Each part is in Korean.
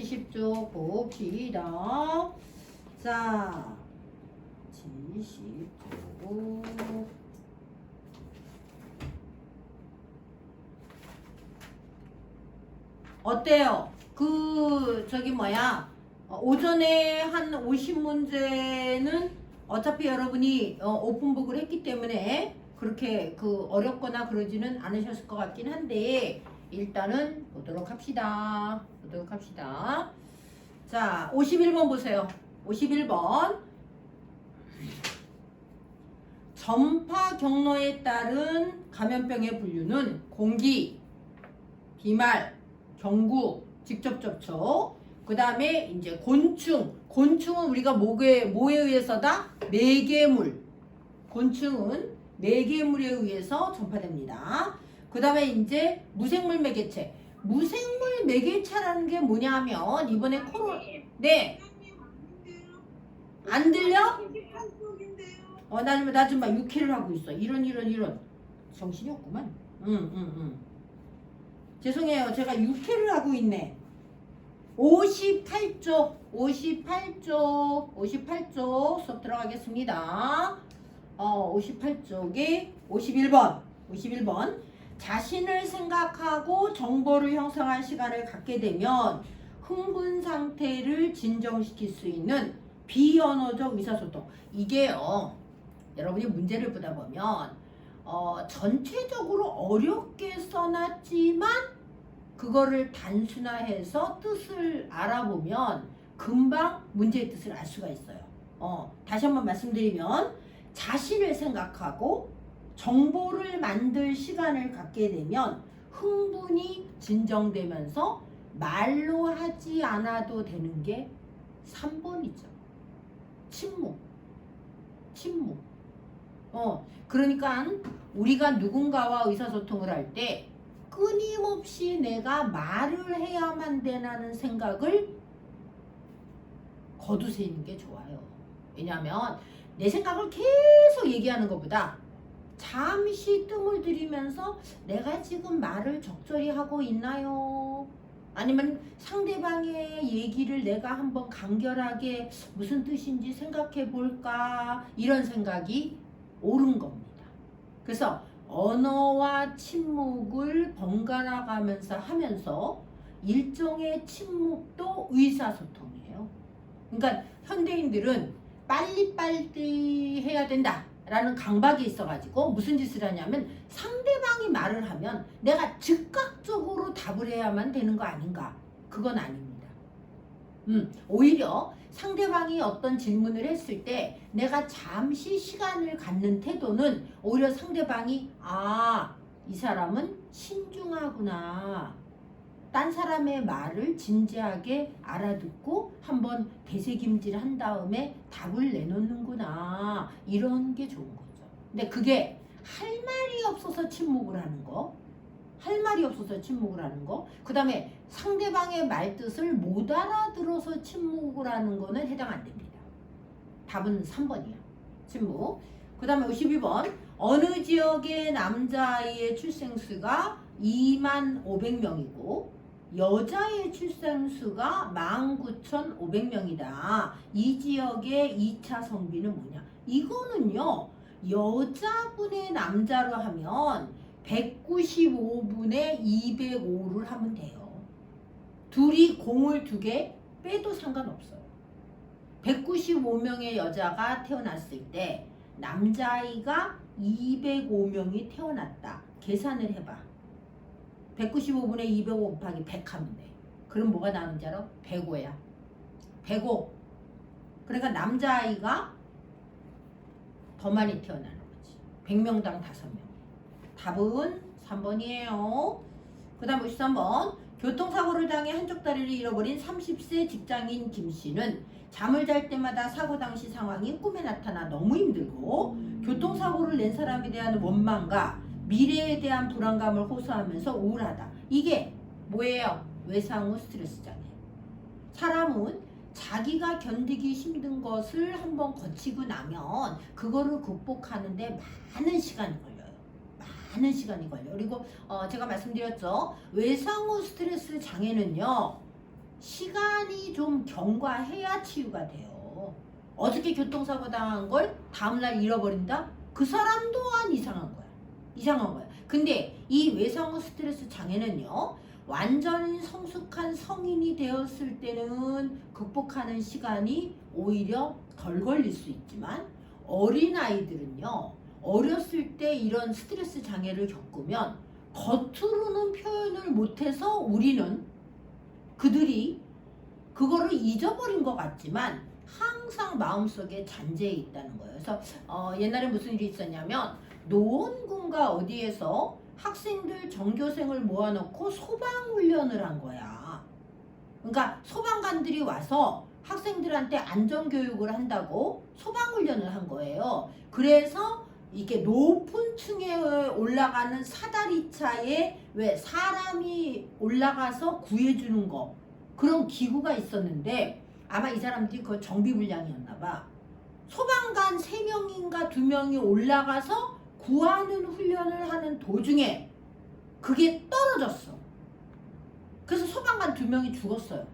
70쪽 봅시다. 자, 70쪽. 어때요? 오전에 한 50문제는 어차피 여러분이 오픈북을 했기 때문에 그렇게 어렵거나 그러지는 않으셨을 것 같긴 한데, 일단은 보도록 합시다. 자, 51번 보세요. 51번. 전파 경로에 따른 감염병의 분류는 공기, 비말, 경구, 직접 접촉, 그 다음에 이제 곤충은 우리가 뭐에 의해서다? 매개물. 곤충은 매개물에 의해서 전파됩니다. 그 다음에 이제 무생물 매개체. 무생물 매개체라는 게 뭐냐면 이번에 네. 안 들려? 나 좀 봐. 6회를 하고 있어. 이런. 정신이 없구만. 죄송해요. 제가 6회를 하고 있네. 58쪽 수업 들어가겠습니다. 58쪽에 51번. 자신을 생각하고 정보를 형성할 시간을 갖게 되면 흥분 상태를 진정시킬 수 있는 비언어적 의사소통. 이게요, 여러분이 문제를 보다 보면 전체적으로 어렵게 써놨지만 그거를 단순화해서 뜻을 알아보면 금방 문제의 뜻을 알 수가 있어요. 다시 한번 말씀드리면, 자신을 생각하고 정보를 만들 시간을 갖게 되면 흥분이 진정되면서 말로 하지 않아도 되는 게 3번이죠. 침묵. 그러니까 우리가 누군가와 의사소통을 할 때 끊임없이 내가 말을 해야만 되는 생각을 거두세우는 게 좋아요. 왜냐하면 내 생각을 계속 얘기하는 것보다 잠시 뜸을 들이면서 내가 지금 말을 적절히 하고 있나요? 아니면 상대방의 얘기를 내가 한번 간결하게 무슨 뜻인지 생각해 볼까? 이런 생각이 옳은 겁니다. 그래서 언어와 침묵을 번갈아 가면서 하면서 일종의 침묵도 의사소통이에요. 그러니까 현대인들은 빨리빨리 해야 된다라는 강박이 있어가지고 무슨 짓을 하냐면, 상대방이 말을 하면 내가 즉각적으로 답을 해야만 되는 거 아닌가? 그건 아닙니다. 오히려 상대방이 어떤 질문을 했을 때 내가 잠시 시간을 갖는 태도는 오히려 상대방이 이 사람은 신중하구나, 딴 사람의 말을 진지하게 알아듣고 한번 되새김질 한 다음에 답을 내놓는구나, 이런 게 좋은 거죠. 근데 그게 할 말이 없어서 침묵을 하는 거, 그 다음에 상대방의 말뜻을 못 알아들어서 침묵을 하는 거는 해당 안 됩니다. 답은 3번이야. 침묵. 그 다음에 52번. 어느 지역의 남자아이의 출생수가 25,500명이고 여자의 출생수가 19,500명이다. 이 지역의 2차 성비는 뭐냐? 이거는요, 여자분의 남자로 하면 195분의 205를 하면 돼요. 둘이 공을 2개 빼도 상관없어요. 195명의 여자가 태어났을 때 남자아이가 205명이 태어났다. 계산을 해봐. 195분의 205 곱하기 100 하면 돼. 그럼 뭐가 나오는지 알아? 105야. 105. 그러니까 남자아이가 더 많이 태어나는 거지. 100명당 5명. 답은 3번이에요. 그 다음 53번. 교통사고를 당해 한쪽 다리를 잃어버린 30세 직장인 김씨는 잠을 잘 때마다 사고 당시 상황이 꿈에 나타나 너무 힘들고 교통사고를 낸 사람에 대한 원망과 미래에 대한 불안감을 호소하면서 우울하다. 이게 뭐예요? 외상 후 스트레스 장애. 사람은 자기가 견디기 힘든 것을 한번 거치고 나면 그거를 극복하는데 많은 시간이 걸려요. 그리고 제가 말씀드렸죠. 외상 후 스트레스 장애는요, 시간이 좀 경과해야 치유가 돼요. 어저께 교통사고 당한 걸 다음날 잃어버린다? 그 사람 또한 이상한 거야. 이상한 거야. 근데 이 외상후 스트레스 장애는요, 완전히 성숙한 성인이 되었을 때는 극복하는 시간이 오히려 덜 걸릴 수 있지만, 어린아이들은요, 어렸을 때 이런 스트레스 장애를 겪으면 겉으로는 표현을 못해서 우리는 그들이 그거를 잊어버린 것 같지만 항상 마음속에 잔재해 있다는 거예요. 그래서 옛날에 무슨 일이 있었냐면, 노원군가 어디에서 학생들 전교생을 모아놓고 소방훈련을 한 거야. 그러니까 소방관들이 와서 학생들한테 안전교육을 한다고 소방훈련을 한 거예요. 그래서 이게 높은 층에 올라가는 사다리차에 왜 사람이 올라가서 구해주는 거, 그런 기구가 있었는데 아마 이 사람들이 그거 정비불량이었나 봐. 소방관 3명인가 2명이 올라가서 구하는 훈련을 하는 도중에 그게 떨어졌어. 그래서 소방관 2명이 죽었어요.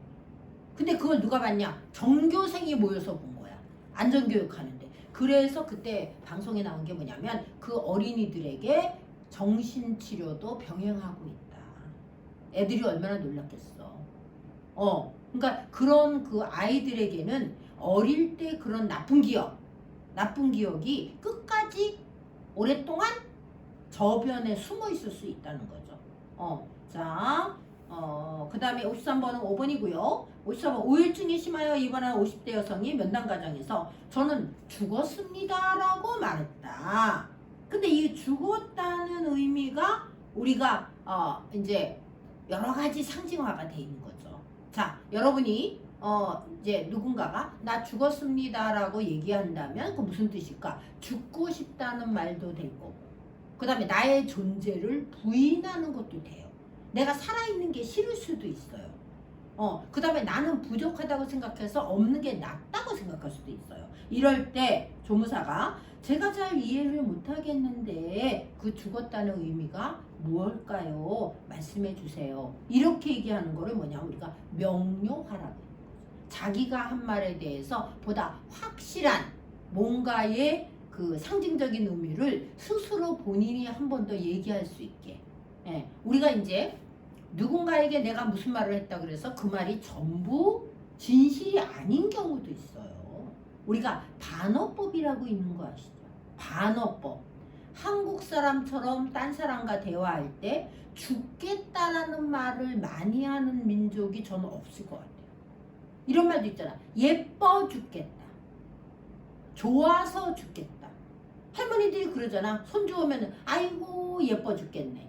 근데 그걸 누가 봤냐? 전교생이 모여서 본 거야. 안전교육하는데. 그래서 그때 방송에 나온 게 뭐냐면, 그 어린이들에게 정신치료도 병행하고 있다. 애들이 얼마나 놀랐겠어. 그러니까 그런 그 아이들에게는 어릴 때 그런 나쁜 기억이 끝까지 오랫동안 저변에 숨어 있을 수 있다는 거죠. 자, 그 다음에 53번은 5번이고요. 54번, 우울증이 심하여 입원한 50대 여성이 면담 과정에서 저는 죽었습니다라고 말했다. 근데 이 죽었다는 의미가 우리가 이제 여러 가지 상징화가 돼 있는 거죠. 자, 여러분이 이제 누군가가 나 죽었습니다라고 얘기한다면 그 무슨 뜻일까? 죽고 싶다는 말도 될 거고, 그 다음에 나의 존재를 부인하는 것도 돼요. 내가 살아있는 게 싫을 수도 있어요. 그 다음에 나는 부족하다고 생각해서 없는 게 낫다고 생각할 수도 있어요. 이럴 때 조무사가 제가 잘 이해를 못하겠는데 그 죽었다는 의미가 무엇일까요? 말씀해 주세요. 이렇게 얘기하는 거를 뭐냐면 우리가 명료하라고. 자기가 한 말에 대해서 보다 확실한 뭔가의 그 상징적인 의미를 스스로 본인이 한 번 더 얘기할 수 있게. 우리가 이제 누군가에게 내가 무슨 말을 했다 그래서 그 말이 전부 진실이 아닌 경우도 있어요. 우리가 반어법이라고 있는 거 아시죠? 반어법. 한국 사람처럼 딴 사람과 대화할 때 죽겠다라는 말을 많이 하는 민족이 저는 없을 것 같아요. 이런 말도 있잖아. 예뻐 죽겠다. 좋아서 죽겠다. 할머니들이 그러잖아. 손주 오면은 아이고 예뻐 죽겠네.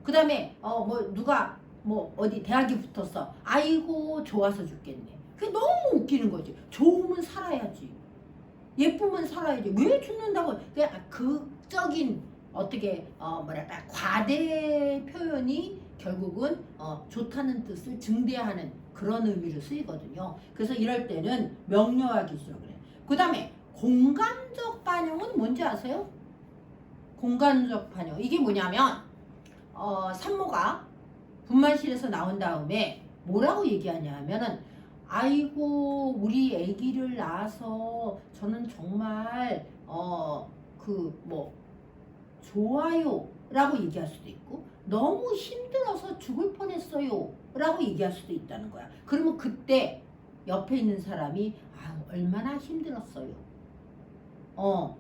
그 다음에 뭐 누가 뭐 어디 대학이 붙었어. 아이고 좋아서 죽겠네. 그게 너무 웃기는 거지. 좋으면 살아야지. 예쁘면 살아야지. 왜 죽는다고. 그냥 극적인 어떻게 뭐랄까 과대 표현이 결국은 좋다는 뜻을 증대하는 그런 의미로 쓰이거든요. 그래서 이럴 때는 명료하게 쓰라 그래. 그 다음에 공간적 반영은 뭔지 아세요? 공간적 반영. 이게 뭐냐면 산모가 분만실에서 나온 다음에 뭐라고 얘기하냐 하면은 아이고 우리 아기를 낳아서 저는 정말 좋아요 라고 얘기할 수도 있고, 너무 힘들어서 죽을 뻔했어요 라고 얘기할 수도 있다는 거야. 그러면 그때 옆에 있는 사람이 얼마나 힘들었어요.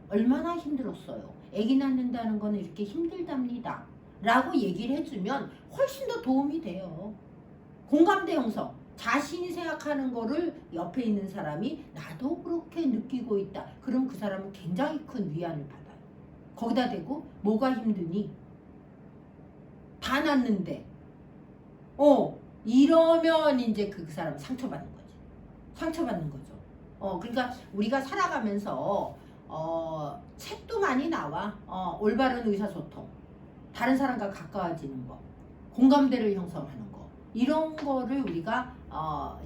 얼마나 힘들었어요. 아기 낳는다는 거는 이렇게 힘들답니다 라고 얘기를 해주면 훨씬 더 도움이 돼요. 공감대 형성. 자신이 생각하는 거를 옆에 있는 사람이 나도 그렇게 느끼고 있다. 그럼 그 사람은 굉장히 큰 위안을 받아요. 거기다 대고 뭐가 힘드니? 다 났는데. 이러면 이제 그 사람 상처받는 거지. 상처받는 거죠. 그러니까 우리가 살아가면서 책도 많이 나와. 올바른 의사소통. 다른 사람과 가까워지는 거. 공감대를 형성하는 거. 이런 거를 우리가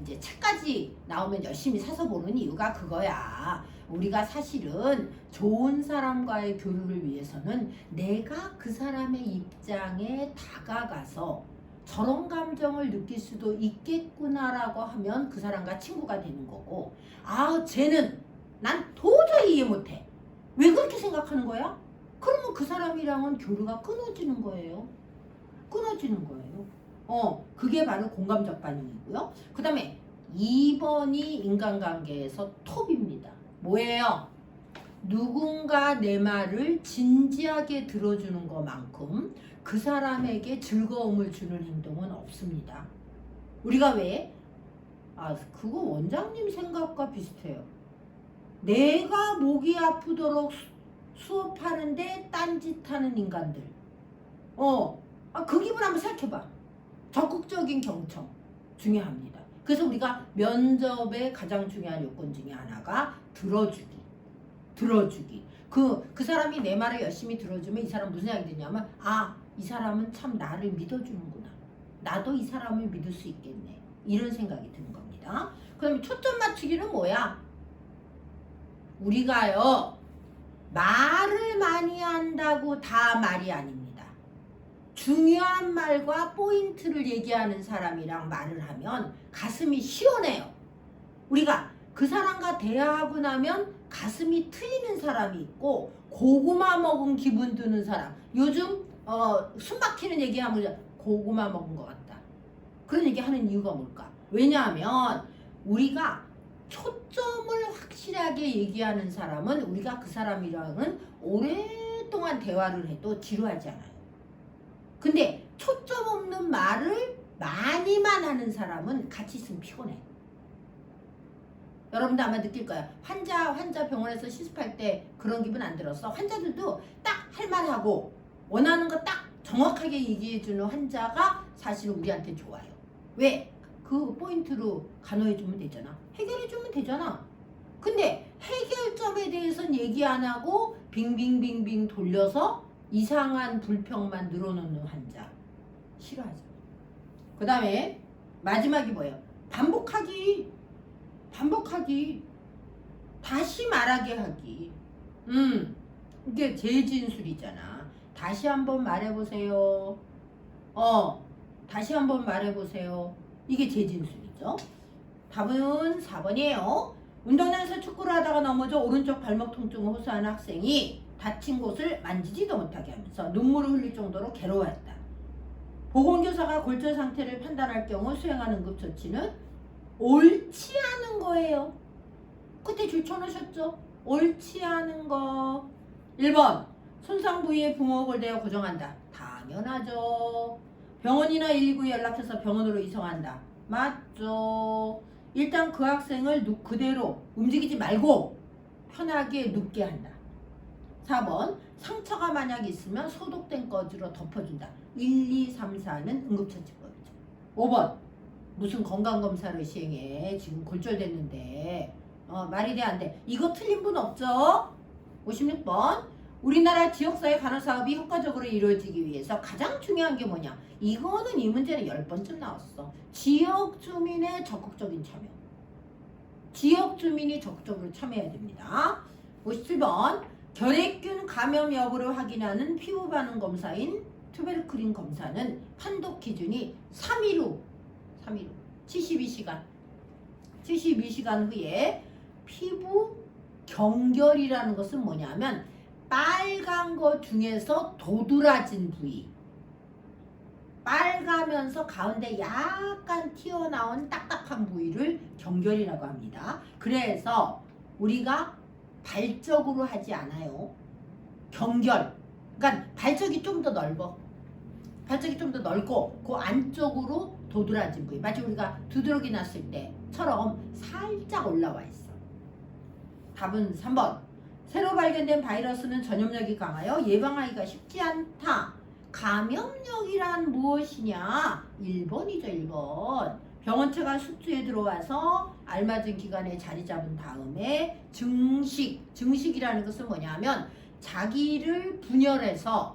이제 책까지 나오면 열심히 사서 보는 이유가 그거야. 우리가 사실은 좋은 사람과의 교류를 위해서는 내가 그 사람의 입장에 다가가서 저런 감정을 느낄 수도 있겠구나라고 하면 그 사람과 친구가 되는 거고, 아, 쟤는 난 도저히 이해 못해. 왜 그렇게 생각하는 거야? 그러면 그 사람이랑은 교류가 끊어지는 거예요. 끊어지는 거예요. 그게 바로 공감적 반응이고요. 그 다음에 2번이 인간관계에서 톱입니다. 뭐예요? 누군가 내 말을 진지하게 들어주는 것만큼 그 사람에게 즐거움을 주는 행동은 없습니다. 우리가 왜? 그거 원장님 생각과 비슷해요. 내가 목이 아프도록 수업하는데 딴짓하는 인간들. 그 기분 한번 생각해봐. 적극적인 경청 중요합니다. 그래서 우리가 면접의 가장 중요한 요건 중에 하나가 들어주기. 그 사람이 내 말을 열심히 들어주면 이 사람 무슨 생각이 드냐면, 이 사람은 참 나를 믿어주는구나. 나도 이 사람을 믿을 수 있겠네. 이런 생각이 드는 겁니다. 그 다음에 초점 맞추기는 뭐야? 우리가요, 말을 많이 한다고 다 말이 아닙니다. 중요한 말과 포인트를 얘기하는 사람이랑 말을 하면 가슴이 시원해요. 우리가 그 사람과 대화하고 나면 가슴이 트이는 사람이 있고, 고구마 먹은 기분 드는 사람. 요즘 숨 막히는 얘기하면 고구마 먹은 것 같다. 그런 얘기하는 이유가 뭘까? 왜냐하면 우리가 초점을 확실하게 얘기하는 사람은 우리가 그 사람이랑은 오랫동안 대화를 해도 지루하지 않아요. 근데 초점 없는 말을 많이만 하는 사람은 같이 있으면 피곤해. 여러분도 아마 느낄 거예요. 환자 병원에서 시습할 때 그런 기분 안 들었어? 환자들도 딱 할 말하고 원하는 거 딱 정확하게 얘기해주는 환자가 사실은 우리한테 좋아요. 왜? 그 포인트로 간호해주면 되잖아. 해결해주면 되잖아. 근데 해결점에 대해서는 얘기 안 하고 빙빙빙빙 돌려서 이상한 불평만 늘어놓는 환자 싫어하죠. 그 다음에 마지막이 뭐예요? 반복하기. 다시 말하게 하기. 이게 재진술이잖아. 다시 한번 말해보세요. 다시 한번 말해보세요. 이게 재진술이죠. 답은 4번이에요. 운동장에서 축구를 하다가 넘어져 오른쪽 발목 통증을 호소하는 학생이 다친 곳을 만지지도 못하게 하면서 눈물을 흘릴 정도로 괴로워했다. 보건교사가 골절 상태를 판단할 경우 수행하는 응급처치는 옳지 않은 거예요. 그때 줄 쳐놓으셨죠? 옳지 않은 거. 1번 손상 부위에 부목을 대어 고정한다. 당연하죠. 병원이나 119에 연락해서 병원으로 이송한다. 맞죠. 일단 그 학생을 그대로 움직이지 말고 편하게 눕게 한다. 4번 상처가 만약 있으면 소독된 거즈로 덮어준다. 1, 2, 3, 4는 응급처치법이죠. 5번 무슨 건강검사를 시행해. 지금 골절됐는데 말이 돼 안 돼. 이거 틀린 분 없죠? 56번 우리나라 지역사회 간호사업이 효과적으로 이루어지기 위해서 가장 중요한 게 뭐냐. 이거는 이 문제는 10번쯤 나왔어. 지역 주민의 적극적인 참여. 지역 주민이 적극적으로 참여해야 됩니다. 57번 결핵균 감염 여부를 확인하는 피부 반응 검사인 투베르클린 검사는 판독 기준이 3일 후 72시간 후에 피부 경결이라는 것은 뭐냐면 빨간 거 중에서 도드라진 부위, 빨가면서 가운데 약간 튀어나온 딱딱한 부위를 경결이라고 합니다. 그래서 우리가 발적으로 하지 않아요. 경결. 그러니까 발적이 좀 더 넓어. 발적이 좀 더 넓고 그 안쪽으로 도드라진 부위. 마치 우리가 두드러기 났을 때처럼 살짝 올라와 있어. 답은 3번. 새로 발견된 바이러스는 전염력이 강하여 예방하기가 쉽지 않다. 감염력이란 무엇이냐? 1번이죠. 1번. 병원체가 숙주에 들어와서 알맞은 기간에 자리 잡은 다음에 증식이라는 것은 뭐냐면 자기를 분열해서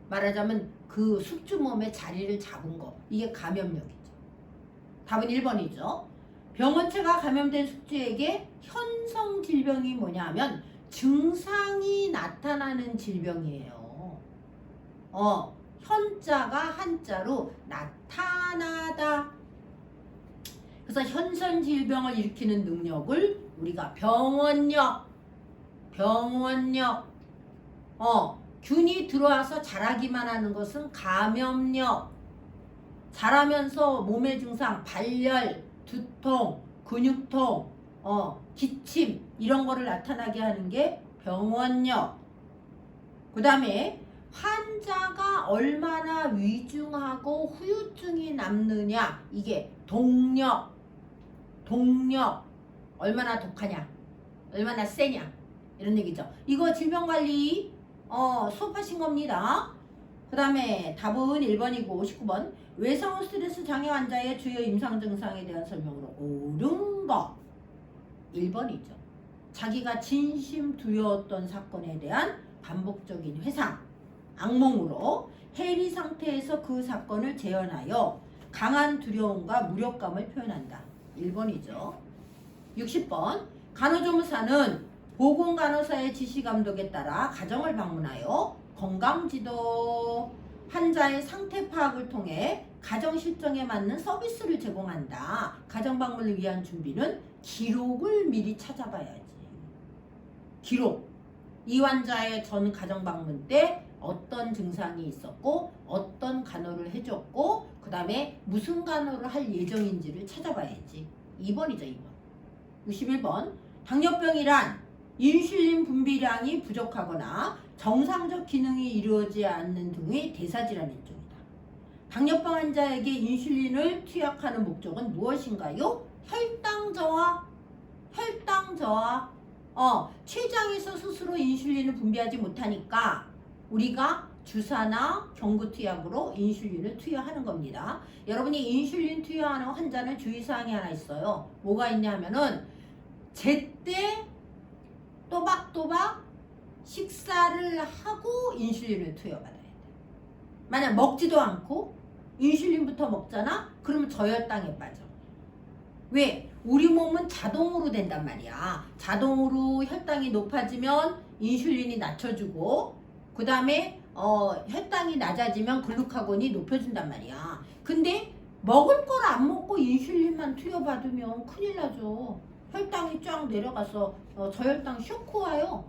말하자면 그 숙주 몸에 자리를 잡은 거. 이게 감염력이죠. 답은 1번이죠. 병원체가 감염된 숙주에게 현성 질병이 뭐냐면 증상이 나타나는 질병이에요. 현자가 한자로 나타나다. 그래서 현선질병을 일으키는 능력을 우리가 병원력, 균이 들어와서 자라기만 하는 것은 감염력, 자라면서 몸의 증상, 발열, 두통, 근육통, 기침 이런 거를 나타나게 하는 게 병원력. 그 다음에 환자가 얼마나 위중하고 후유증이 남느냐, 이게 동력, 얼마나 독하냐, 얼마나 세냐 이런 얘기죠. 이거 질병관리 수업하신 겁니다. 그 다음에 답은 1번이고 59번 외상후 스트레스 장애 환자의 주요 임상 증상에 대한 설명으로 옳은 거 1번이죠. 자기가 진심 두려웠던 사건에 대한 반복적인 회상, 악몽으로 해리 상태에서 그 사건을 재현하여 강한 두려움과 무력감을 표현한다. 1번이죠. 60번 간호조무사는 보건간호사의 지시감독에 따라 가정을 방문하여 건강지도, 환자의 상태 파악을 통해 가정 실정에 맞는 서비스를 제공한다. 가정 방문을 위한 준비는 기록을 미리 찾아봐야지. 기록. 이 환자의 전 가정 방문 때 어떤 증상이 있었고 어떤 간호를 해줬고 그 다음에 무슨 간호를 할 예정인지를 찾아봐야지. 2번이죠. 2번. 61번 당뇨병이란 인슐린 분비량이 부족하거나 정상적 기능이 이루어지지 않는 등의 대사질환 일종이다. 당뇨병 환자에게 인슐린을 투약하는 목적은 무엇인가요? 혈당 저하. 췌장에서 스스로 인슐린을 분비하지 못하니까 우리가 주사나 경구 투약으로 인슐린을 투여하는 겁니다. 여러분이 인슐린 투여하는 환자는 주의사항이 하나 있어요. 뭐가 있냐면은 제때 또박또박 식사를 하고 인슐린을 투여받아야 돼. 만약 먹지도 않고 인슐린부터 먹잖아? 그러면 저혈당에 빠져. 왜? 우리 몸은 자동으로 된단 말이야. 자동으로 혈당이 높아지면 인슐린이 낮춰주고 그 다음에 혈당이 낮아지면 글루카곤이 높여준단 말이야. 근데 먹을 걸 안 먹고 인슐린만 투여받으면 큰일 나죠. 혈당이 쫙 내려가서 저혈당 쇼크 와요.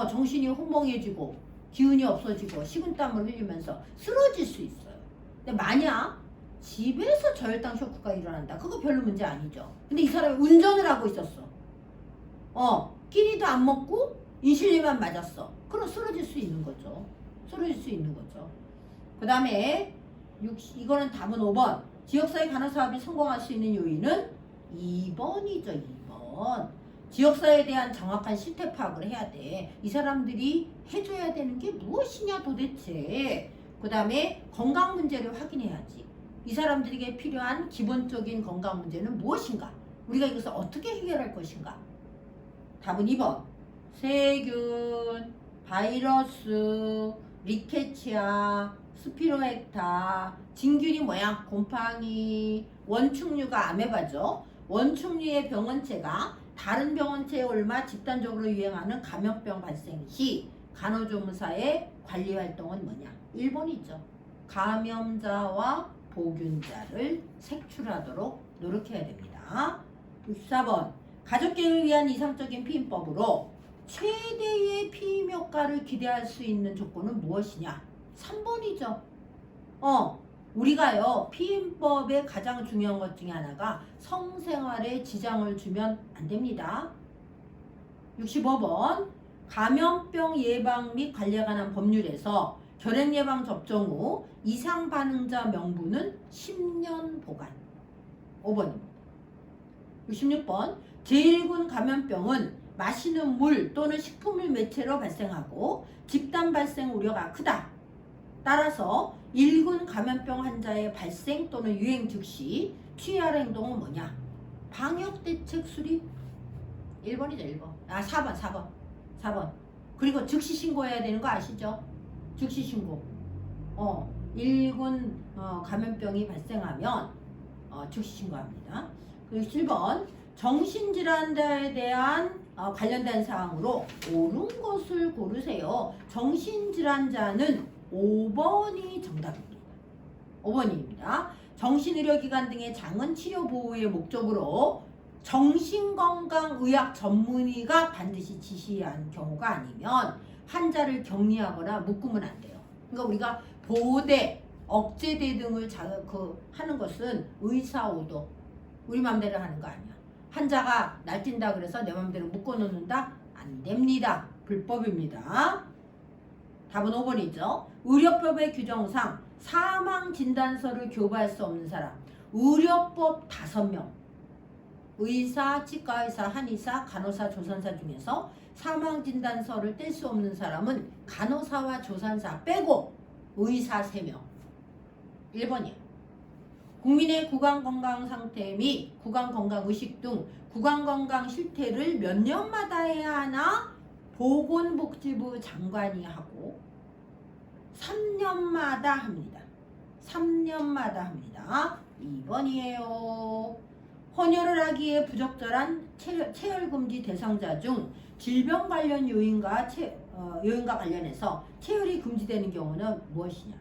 정신이 혼멍해지고 기운이 없어지고 식은땀을 흘리면서 쓰러질 수 있어요. 근데 만약 집에서 저혈당 쇼크가 일어난다. 그거 별로 문제 아니죠. 근데 이 사람이 운전을 하고 있었어. 끼니도 안 먹고 인슐린만 맞았어. 그럼 쓰러질 수 있는 거죠. 그 다음에 이거는 답은 5번. 지역사회 간호사업이 성공할 수 있는 요인은 2번이죠. 2번. 지역사회에 대한 정확한 실태 파악을 해야 돼. 이 사람들이 해줘야 되는 게 무엇이냐 도대체. 그 다음에 건강 문제를 확인해야지. 이 사람들에게 필요한 기본적인 건강 문제는 무엇인가? 우리가 이것을 어떻게 해결할 것인가? 답은 2번. 세균, 바이러스, 리케치아, 스피로액타, 진균이 뭐야? 곰팡이, 원충류가 아메바죠. 원충류의 병원체가 다른 병원체에 옮아 집단적으로 유행하는 감염병 발생 시 간호조무사의 관리 활동은 뭐냐? 1번이죠. 감염자와 보균자를 색출하도록 노력해야 됩니다. 64번. 가족계획을 위한 이상적인 피임법으로 최대의 피임 효과를 기대할 수 있는 조건은 무엇이냐? 3번이죠. 우리가요 피임법의 가장 중요한 것 중에 하나가 성생활에 지장을 주면 안 됩니다. 65번. 감염병 예방 및 관리에 관한 법률에서 결핵 예방 접종 후 이상 반응자 명부는 10년 보관. 5번입니다. 66번. 제1군 감염병은 마시는 물 또는 식품을 매체로 발생하고 집단 발생 우려가 크다. 따라서 1군 감염병 환자의 발생 또는 유행 즉시 취해야 할 행동은 뭐냐? 방역대책 수립. 1번이죠. 1번. 4번. 그리고 즉시 신고해야 되는 거 아시죠? 즉시 신고. 1군 감염병이 발생하면 즉시 신고합니다. 그리고 7번. 정신질환자에 대한 관련된 사항으로 옳은 것을 고르세요. 정신질환자는 5번이 정답입니다. 5번입니다. 정신의료기관 등의 장은 치료 보호의 목적으로 정신건강의학 전문의가 반드시 지시한 경우가 아니면 환자를 격리하거나 묶으면 안 돼요. 그러니까 우리가 보호대, 억제대 등을 하는 것은 의사 오도, 우리 맘대로 하는 거 아니야. 환자가 날뛴다 그래서 내 맘대로 묶어놓는다? 안 됩니다. 불법입니다. 답은 5번이죠. 의료법의 규정상 사망진단서를 교부할 수 없는 사람, 의료법 5명, 의사, 치과의사, 한의사, 간호사, 조산사 중에서 사망진단서를 뗄 수 없는 사람은 간호사와 조산사 빼고 의사 3명. 1번이에요. 국민의 구강건강 상태 및 구강건강의식 등 구강건강 실태를 몇 년마다 해야 하나? 보건복지부 장관이 하고 3년마다 합니다. 3년마다 합니다. 2번이에요. 헌혈을 하기에 부적절한 체열금지 대상자 중 질병 관련 요인과 관련해서 체열이 금지되는 경우는 무엇이냐?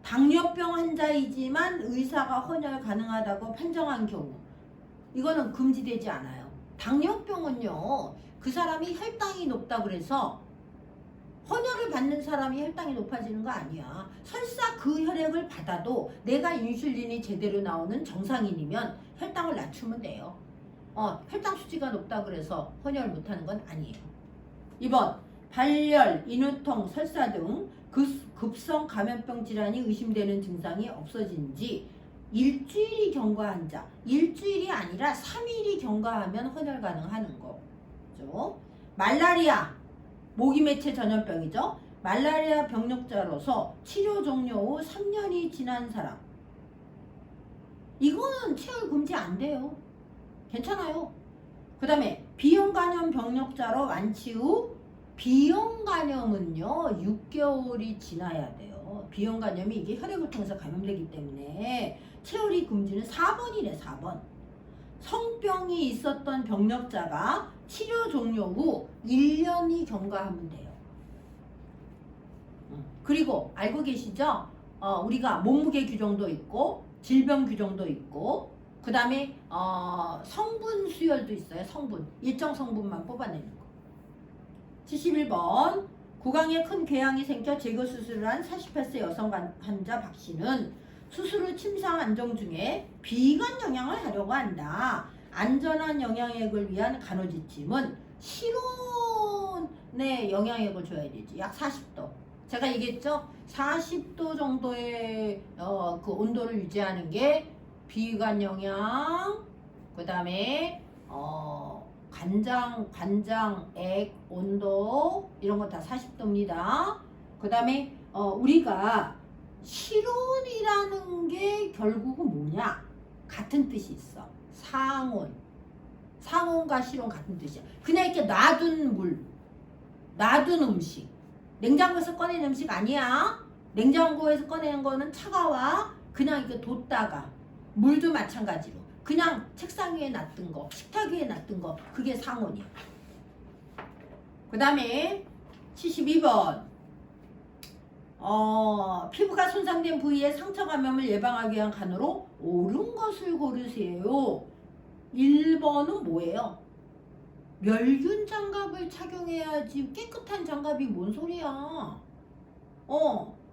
당뇨병 환자이지만 의사가 헌혈 가능하다고 판정한 경우, 이거는 금지되지 않아요. 당뇨병은요, 그 사람이 혈당이 높다 그래서 헌혈을 받는 사람이 혈당이 높아지는 거 아니야. 설사 그 혈액을 받아도 내가 인슐린이 제대로 나오는 정상인이면 혈당을 낮추면 돼요. 혈당 수치가 높다 그래서 헌혈 못하는 건 아니에요. 2번, 발열, 인후통, 설사 등 급성 감염병 질환이 의심되는 증상이 없어진 지 일주일이 경과한 자, 일주일이 아니라 3일이 경과하면 헌혈 가능하는 거죠. 말라리아, 모기매체 전염병이죠. 말라리아 병력자로서 치료 종료 후 3년이 지난 사람, 이거는 체열 금지 안 돼요. 괜찮아요. 그 다음에 비형 간염 병력자로 완치 후, 비형 간염은요 6개월이 지나야 돼요. 비형 간염이 이게 혈액을 통해서 감염되기 때문에 체열이 금지는 4번이래. 4번. 성병이 있었던 병력자가 치료 종료 후 1년이 경과하면 돼요. 그리고 알고 계시죠? 우리가 몸무게 규정도 있고 질병 규정도 있고 그 다음에 성분 수혈도 있어요. 성분. 일정 성분만 뽑아내는 거. 71번, 구강에 큰 궤양이 생겨 제거 수술을 한 48세 여성 환자 박 씨는 수술 후 침상 안정 중에 비관 영양을 하려고 한다. 안전한 영양액을 위한 간호지침은 실온의 영양액을 줘야 되지. 약 40도. 제가 얘기했죠? 40도 정도의 그 온도를 유지하는 게 비관 영양, 그 다음에 간장액 온도 이런 거 다 40도입니다. 그 다음에 우리가 실온이라는 게 결국은 뭐냐? 같은 뜻이 있어. 상온. 상온과 실온 같은 뜻이야. 그냥 이렇게 놔둔 물, 놔둔 음식. 냉장고에서 꺼낸 음식 아니야. 냉장고에서 꺼내는 거는 차가워. 그냥 이렇게 뒀다가 물도 마찬가지로 그냥 책상 위에 놔둔 거, 식탁 위에 놔둔 거, 그게 상온이야. 그 다음에 72번, 피부가 손상된 부위에 상처 감염을 예방하기 위한 간호로 옳은 것을 고르세요. 1번은 뭐예요? 멸균 장갑을 착용해야지. 깨끗한 장갑이 뭔 소리야.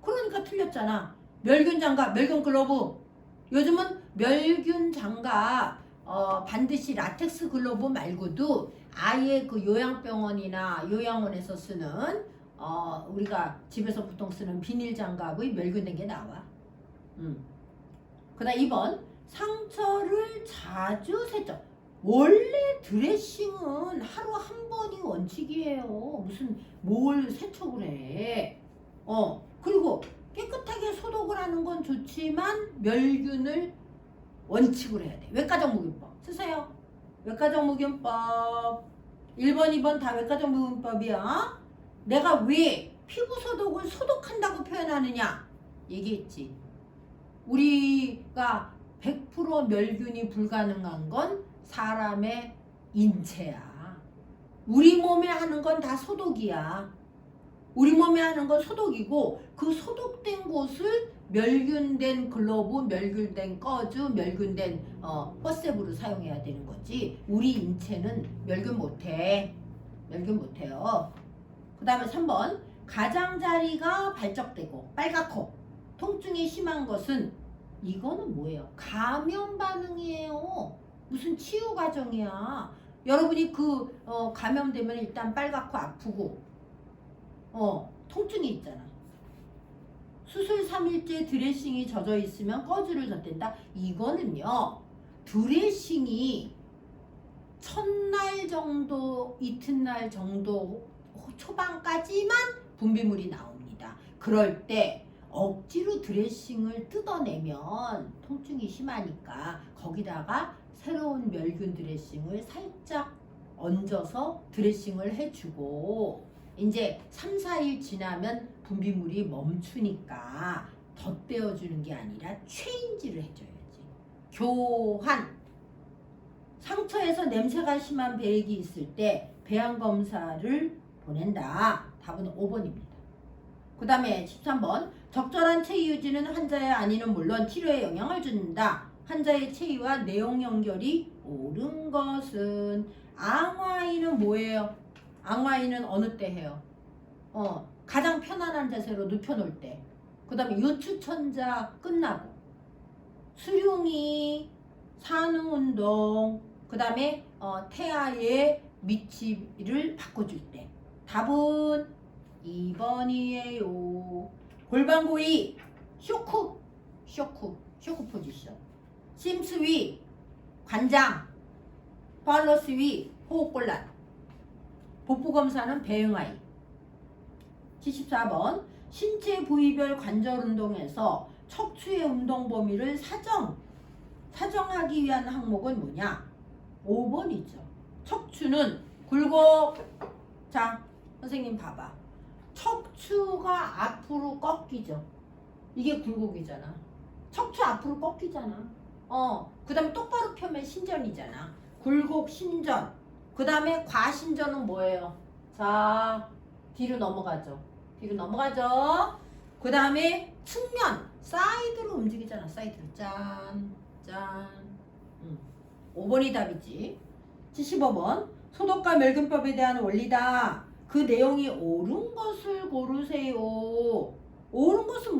그러니까 틀렸잖아. 멸균 장갑, 멸균 글러브. 요즘은 멸균 장갑 반드시 라텍스 글러브 말고도 아예 그 요양병원이나 요양원에서 쓰는 우리가 집에서 보통 쓰는 비닐 장갑의 멸균된 게 나와. 그 다음 2번, 상처를 자주 세척. 원래 드레싱은 하루 한 번이 원칙이에요. 무슨 뭘 세척을 해. 그리고 깨끗하게 소독을 하는 건 좋지만 멸균을 원칙으로 해야 돼. 외과정무균법 쓰세요. 외과정무균법 1번 2번 다 외과정무균법이야. 내가 왜 피부 소독을 소독한다고 표현하느냐 얘기했지. 우리가 100% 멸균이 불가능한 건 사람의 인체야. 우리 몸에 하는 건 다 소독이야. 우리 몸에 하는 건 소독이고 그 소독된 곳을 멸균된 글러브, 멸균된 꺼즈, 멸균된 퍼셉으로 사용해야 되는 거지. 우리 인체는 멸균 못해. 멸균 못해요. 그 다음에 3번 가장자리가 발적되고 빨갛고 통증이 심한 것은 이거는 뭐예요? 감염 반응이에요. 무슨 치유 과정이야. 여러분이 감염되면 일단 빨갛고 아프고 통증이 있잖아. 수술 3일째 드레싱이 젖어 있으면 꺼즈를 젖댄다. 이거는요. 드레싱이 첫날 정도, 이튿날 정도 초반까지만 분비물이 나옵니다. 그럴 때 억지로 드레싱을 뜯어내면 통증이 심하니까 거기다가 새로운 멸균 드레싱을 살짝 얹어서 드레싱을 해주고 이제 3, 4일 지나면 분비물이 멈추니까 덧대어주는 게 아니라 체인지를 해줘야지. 교환. 상처에서 냄새가 심한 배액이 있을 때 배양검사를 보낸다. 답은 5번입니다. 그 다음에 13번 적절한 체위 유지는 환자의 안위는 물론 치료에 영향을 준다. 환자의 체위와 내용 연결이 옳은 것은 앙화이는 뭐예요? 앙화이는 어느 때 해요? 가장 편안한 자세로 눕혀놓을 때. 그 다음에 요추천자 끝나고 수룡이 산후운동 그 다음에 태아의 밑집을 바꿔줄 때. 답은 2번이에요. 골반고이 쇼크 포지션. 심스 위 관장 팔러스 위 호흡곤란. 복부검사는 배응아이. 74번 신체 부위별 관절 운동에서 척추의 운동 범위를 사정하기 위한 항목은 뭐냐? 5번이죠. 척추는 굴곡. 자, 선생님 봐봐. 척추가 앞으로 꺾이죠. 이게 굴곡이잖아. 척추 앞으로 꺾이잖아. 그 다음에 똑바로 펴면 신전이잖아. 굴곡 신전. 그 다음에 과신전은 뭐예요? 자, 뒤로 넘어가죠. 그 다음에 측면, 사이드로 움직이잖아. 사이드로. 짠. 5번이 답이지. 75번. 소독과 멸균법에 대한 원리다. 그 내용이 옳은 것을 고르세요. 옳은 것은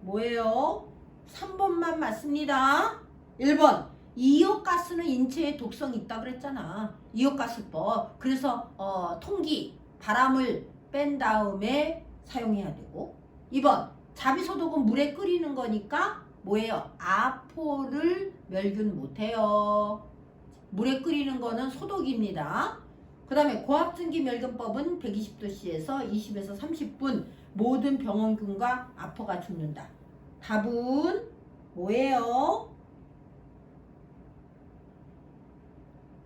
뭐예요? 3번만 맞습니다. 1번. 이옥가스는 인체에 독성이 있다 그랬잖아. 이옥가스법. 그래서 통기, 바람을 뺀 다음에 사용해야 되고. 2번. 자비소독은 물에 끓이는 거니까 뭐예요? 아포를 멸균 못해요. 물에 끓이는 거는 소독입니다. 그 다음에 고압증기 멸균법은 120도씨에서 20에서 30분 모든 병원균과 아포가 죽는다. 답은 뭐예요?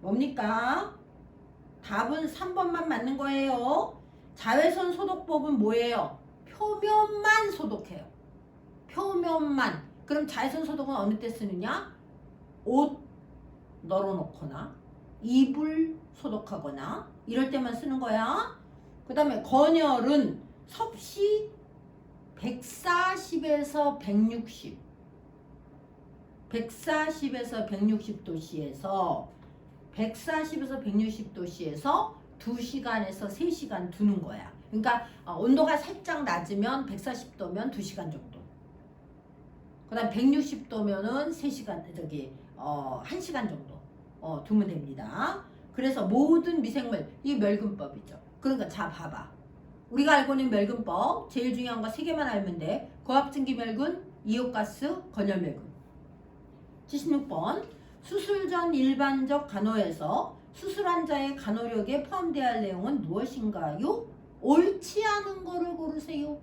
뭡니까? 답은 3번만 맞는 거예요. 자외선 소독법은 뭐예요? 표면만 소독해요. 표면만. 그럼 자외선 소독은 어느 때 쓰느냐? 옷 널어놓거나 이불 소독하거나 이럴 때만 쓰는 거야. 그 다음에 건열은 섭씨 140에서 160 140에서 160도씨에서 140에서 160도씨에서 2시간에서 3시간 두는 거야. 그러니까 온도가 살짝 낮으면 140도면 2시간 정도. 그 다음 160도면은 3시간, 1시간 정도 두면 됩니다. 그래서 모든 미생물, 이 멸균법이죠. 그러니까 자 봐봐. 우리가 알고 있는 멸균법 제일 중요한 거 3개만 알면 돼. 고압증기 멸균, 이옥가스, 건열 멸균. 76번 수술 전 일반적 간호에서 수술 환자의 간호력에 포함되어야 할 내용은 무엇인가요? 옳지 않은 거를 고르세요.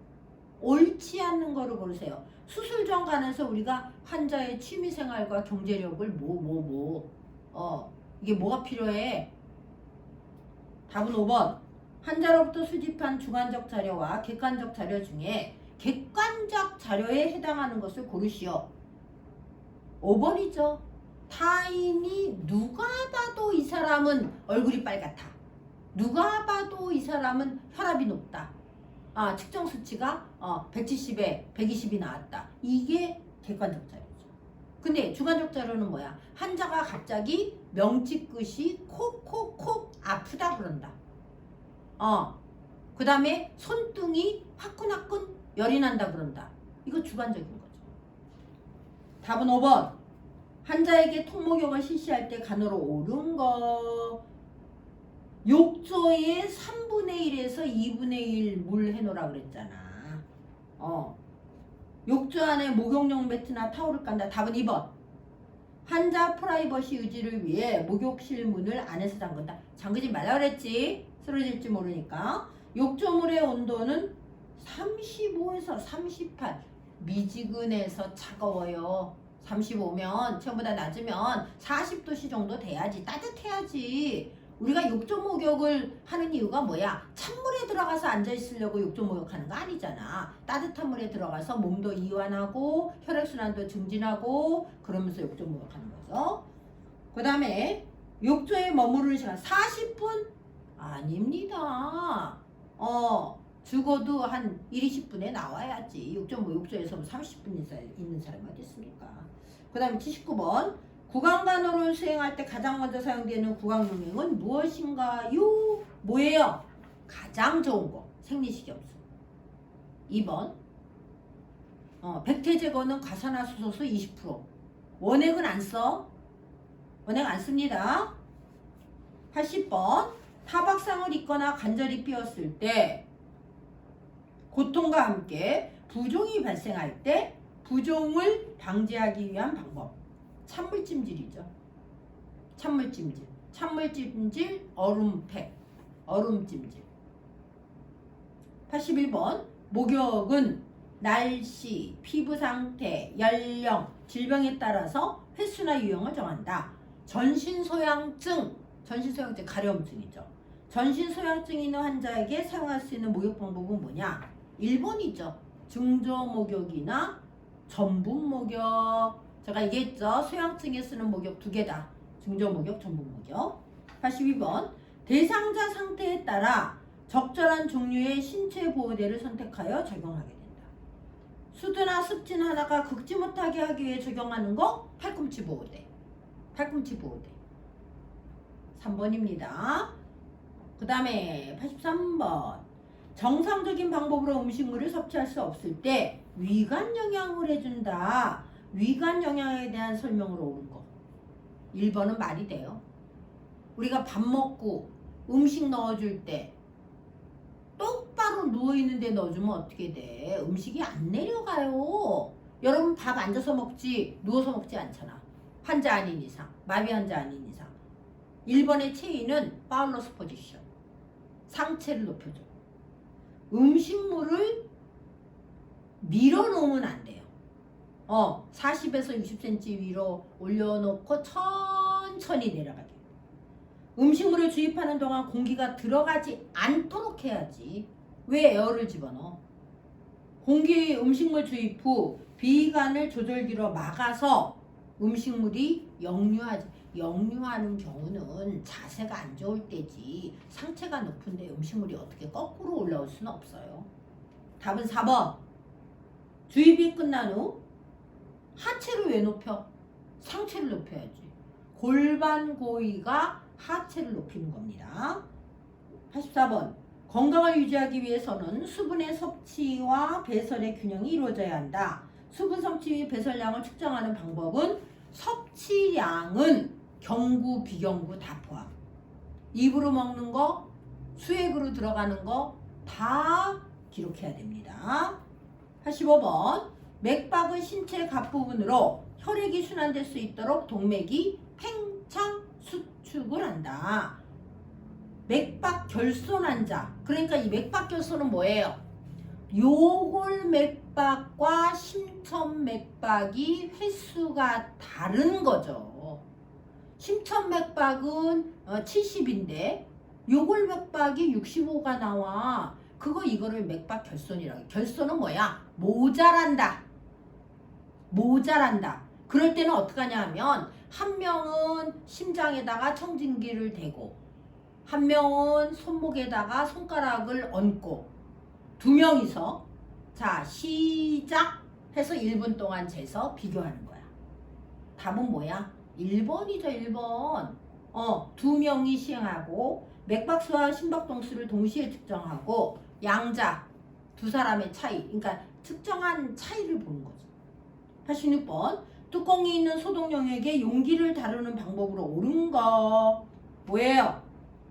옳지 않는 거를 고르세요. 수술 전 간에서 우리가 환자의 취미생활과 경제력을 이게 뭐가 필요해? 답은 5번. 환자로부터 수집한 주관적 자료와 객관적 자료 중에 객관적 자료에 해당하는 것을 고르시오. 5번이죠. 타인이 누가 봐도 이 사람은 얼굴이 빨갛다. 누가 봐도 이 사람은 혈압이 높다. 측정 수치가 170에 120이 나왔다. 이게 객관적 자료죠. 근데 주관적 자료는 뭐야? 환자가 갑자기 명치끝이 콕콕콕 아프다 그런다. 그 다음에 손등이 화끈화끈 열이 난다 그런다. 이거 주관적인 거죠. 답은 5번. 환자에게 통목욕을 실시할 때 간호로 옳은 거. 욕조에 3분의 1에서 2분의 1 물 해놓으라 그랬잖아. 욕조 안에 목욕용 매트나 타올을 깐다. 답은 2번. 환자 프라이버시 유지를 위해 목욕실 문을 안에서 잠근다. 잠그지 말라 그랬지. 쓰러질지 모르니까. 욕조물의 온도는 35에서 38. 미지근해서 차가워요. 35면 체온보다 낮으면 40도씨 정도 돼야지. 따뜻해야지. 우리가 욕조 목욕을 하는 이유가 뭐야? 찬물에 들어가서 앉아있으려고 욕조 목욕하는 거 아니잖아. 따뜻한 물에 들어가서 몸도 이완하고 혈액순환도 증진하고 그러면서 욕조 목욕하는 거죠. 그 다음에 욕조에 머무르는 시간 40분? 아닙니다. 죽어도 한 1, 20분에 나와야지. 욕조에서 30분 있는 사람이 어디 있습니까? 그 다음에 79번. 구강간호를 수행할 때 가장 먼저 사용되는 구강용액은 무엇인가요? 뭐예요? 가장 좋은 거. 생리식염수. 2번. 백태 제거는 과산화수소수 20%. 원액은 안 써. 원액 안 씁니다. 80번. 타박상을 입거나 간절히 삐었을 때 고통과 함께 부종이 발생할 때 부종을 방지하기 위한 방법. 찬물찜질이죠. 찬물찜질. 찬물찜질, 얼음팩. 얼음찜질. 81번. 목욕은 날씨, 피부 상태, 연령, 질병에 따라서 횟수나 유형을 정한다. 전신소양증. 전신소양증 가려움증이죠. 전신소양증 있는 환자에게 사용할 수 있는 목욕 방법은 뭐냐? 1번이죠. 중저목욕이나 전분목욕. 제가 얘기했죠. 소양증에 쓰는 목욕 2개다. 중저목욕, 전분목욕. 82번. 대상자 상태에 따라 적절한 종류의 신체 보호대를 선택하여 적용하게 된다. 수두나 습진 하나가 긁지 못하게 하기 위해 적용하는 거 팔꿈치 보호대. 팔꿈치 보호대. 3번입니다. 그 다음에 83번. 정상적인 방법으로 음식물을 섭취할 수 없을 때 위관 영양을 해준다. 위관 영양에 대한 설명으로 옳은 거. 1번은 말이 돼요. 우리가 밥 먹고 음식 넣어줄 때 똑바로 누워있는데 넣어주면 어떻게 돼? 음식이 안 내려가요. 여러분 밥 앉아서 먹지 누워서 먹지 않잖아. 환자 아닌 이상, 마비 환자 아닌 이상. 1번의 체인은 파울러스 포지션. 상체를 높여줘. 음식물을 밀어놓으면 안 돼요. 40에서 60cm 위로 올려놓고 천천히 내려가게. 음식물을 주입하는 동안 공기가 들어가지 않도록 해야지. 왜 에어를 집어넣어? 음식물 주입 후 비관을 조절기로 막아서 음식물이 역류하는 경우는 자세가 안 좋을 때지. 상체가 높은데 음식물이 어떻게 거꾸로 올라올 수는 없어요. 답은 4번. 주입이 끝난 후 하체를 왜 높여? 상체를 높여야지. 골반 고위가 하체를 높이는 겁니다. 84번. 건강을 유지하기 위해서는 수분의 섭취와 배설의 균형이 이루어져야 한다. 수분 섭취 배설량을 측정하는 방법은 섭취량은 경구, 비경구 다 포함. 입으로 먹는 거, 수액으로 들어가는 거 다 기록해야 됩니다. 85번. 맥박은 신체 각 부분으로 혈액이 순환될 수 있도록 동맥이 팽창 수축을 한다. 맥박 결손 환자. 그러니까 이 맥박 결손은 뭐예요? 요골맥박과 심천맥박이 횟수가 다른 거죠. 심천맥박은 70인데 요골맥박이 65가 나와. 이거를 맥박 결손이라고 해. 결손은 뭐야? 모자란다. 그럴 때는 어떻게 하냐 하면 한 명은 심장에다가 청진기를 대고 한 명은 손목에다가 손가락을 얹고 두 명이서 자 시작 해서 1분 동안 재서 비교하는 거야. 답은 뭐야? 1번이죠 1번. 두 명이 시행하고 맥박수와 심박동수를 동시에 측정하고 양자 두 사람의 차이, 그러니까 측정한 차이를 보는 거죠. 86번 뚜껑이 있는 소독용액에 용기를 다루는 방법으로 옳은 거 뭐예요?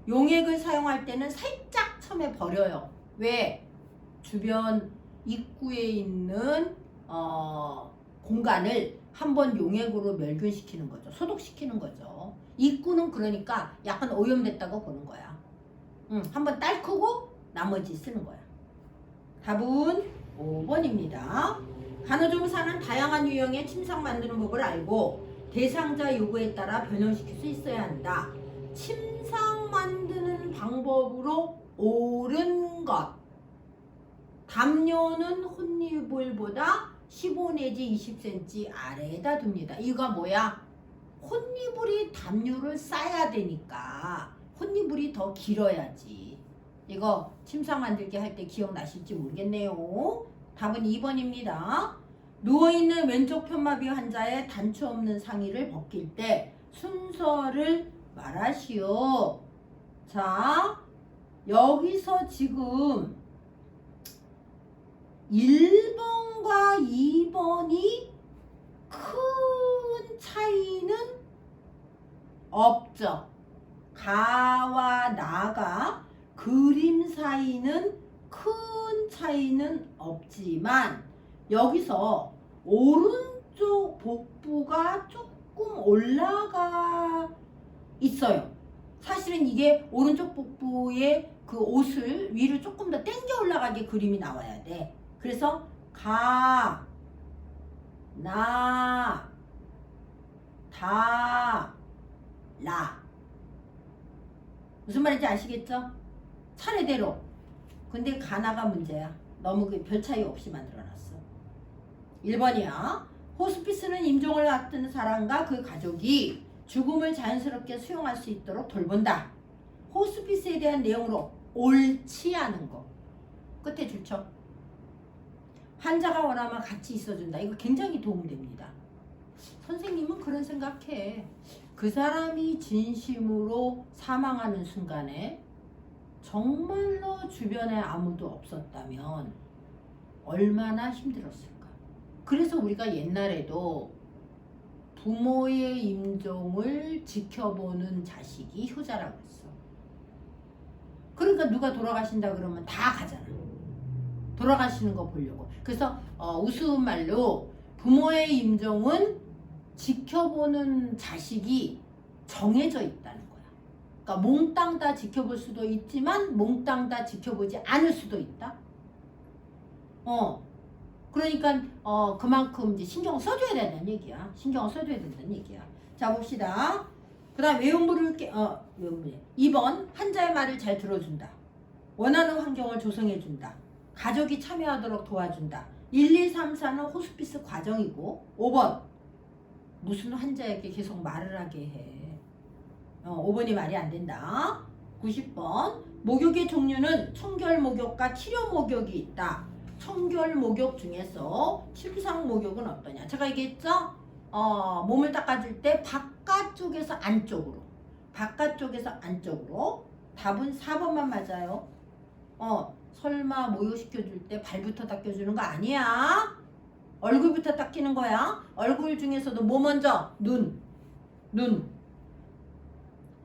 용액을 사용할 때는 살짝 처음에 버려요. 왜? 주변 입구에 있는 공간을 한번 용액으로 멸균시키는 거죠. 소독시키는 거죠. 입구는 그러니까 약간 오염됐다고 보는 거야. 한번 딸크고 나머지 쓰는 거야. 답은 5번입니다. 간호조무사는 다양한 유형의 침상 만드는 법을 알고 대상자 요구에 따라 변형시킬 수 있어야 한다. 침상 만드는 방법으로 옳은 것. 담요는 혼이불보다 15 내지 20cm 아래에다 둡니다. 이거 뭐야? 혼이불이 담요를 싸야 되니까 혼이불이 더 길어야지. 이거 침상 만들기 할 때 기억나실지 모르겠네요. 답은 2번입니다. 누워있는 왼쪽 편마비 환자의 단추 없는 상의를 벗길 때 순서를 말하시오. 자, 여기서 지금 1번과 2번이 큰 차이는 없죠. 가와 나가 그림 사이는 큰 차이는 없지만 여기서 오른쪽 복부가 조금 올라가 있어요. 사실은 이게 오른쪽 복부에 그 옷을 위로 조금 더 당겨 올라가게 그림이 나와야 돼. 그래서 가, 나, 다, 라. 무슨 말인지 아시겠죠? 차례대로. 근데 가나가 문제야. 너무 별 차이 없이 만들어놨어. 1번이야. 호스피스는 임종을 앞둔 사람과 그 가족이 죽음을 자연스럽게 수용할 수 있도록 돌본다. 호스피스에 대한 내용으로 옳지 않은 거. 끝에 줄쳐. 환자가 원하면 같이 있어준다. 이거 굉장히 도움됩니다. 선생님은 그런 생각해. 그 사람이 진심으로 사망하는 순간에 정말로 주변에 아무도 없었다면 얼마나 힘들었을까. 그래서 우리가 옛날에도 부모의 임종을 지켜보는 자식이 효자라고 했어. 그러니까 누가 돌아가신다 그러면 다 가잖아. 돌아가시는 거 보려고. 그래서 우스운 말로 부모의 임종은 지켜보는 자식이 정해져 있다는 거야. 그러니까 몽땅 다 지켜볼 수도 있지만 몽땅 다 지켜보지 않을 수도 있다. 그러니까 그만큼 이제 신경을 써줘야 된다는 얘기야. 신경을 써줘야 된다는 얘기야. 자 봅시다. 그 다음 외음부를 2번 환자의 말을 잘 들어준다. 원하는 환경을 조성해준다. 가족이 참여하도록 도와준다. 1, 2, 3, 4는 호스피스 과정이고 5번 무슨 환자에게 계속 말을 하게 해. 5번이 말이 안 된다. 90번 목욕의 종류는 청결 목욕과 치료 목욕이 있다. 청결 목욕 중에서 침상 목욕은 어떠냐. 제가 얘기했죠? 몸을 닦아줄 때 바깥쪽에서 안쪽으로 바깥쪽에서 안쪽으로. 답은 4번만 맞아요. 설마 목욕시켜줄 때 발부터 닦여주는 거 아니야. 얼굴부터 닦이는 거야. 얼굴 중에서도 뭐 먼저? 눈.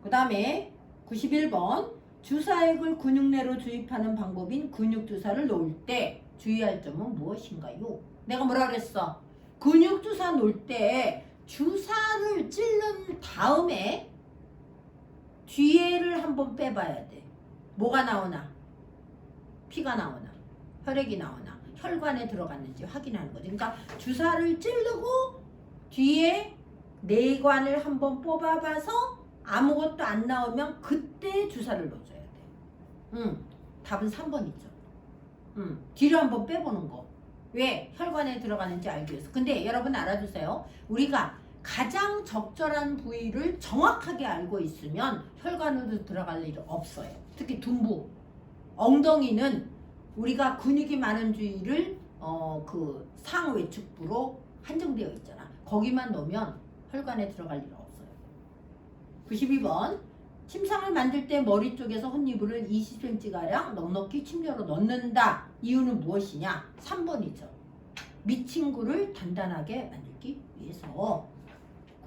그 다음에 91번 주사액을 근육 내로 주입하는 방법인 근육주사를 놓을 때 주의할 점은 무엇인가요? 내가 뭐라 그랬어? 근육주사 놓을 때 주사를 찔른 다음에 뒤에를 한번 빼봐야 돼. 뭐가 나오나? 피가 나오나? 혈액이 나오나? 혈관에 들어갔는지 확인하는 거지. 그러니까 주사를 찌르고 뒤에 내관을 한번 뽑아봐서 아무것도 안 나오면 그때 주사를 넣어줘야 돼. 답은 3번이죠. 뒤로 한번 빼보는 거. 왜? 혈관에 들어가는지 알기 위해서. 근데 여러분 알아두세요. 우리가 가장 적절한 부위를 정확하게 알고 있으면 혈관으로 들어갈 일이 없어요. 특히 둔부, 엉덩이는 우리가 근육이 많은 주위를 그 상외측부로 한정되어 있잖아. 거기만 놓으면 혈관에 들어갈 일 없어요. 92번. 침상을 만들 때 머리 쪽에서 혼이불을 20cm가량 넉넉히 침대로 넣는다. 이유는 무엇이냐? 3번이죠. 밑친구를 단단하게 만들기 위해서.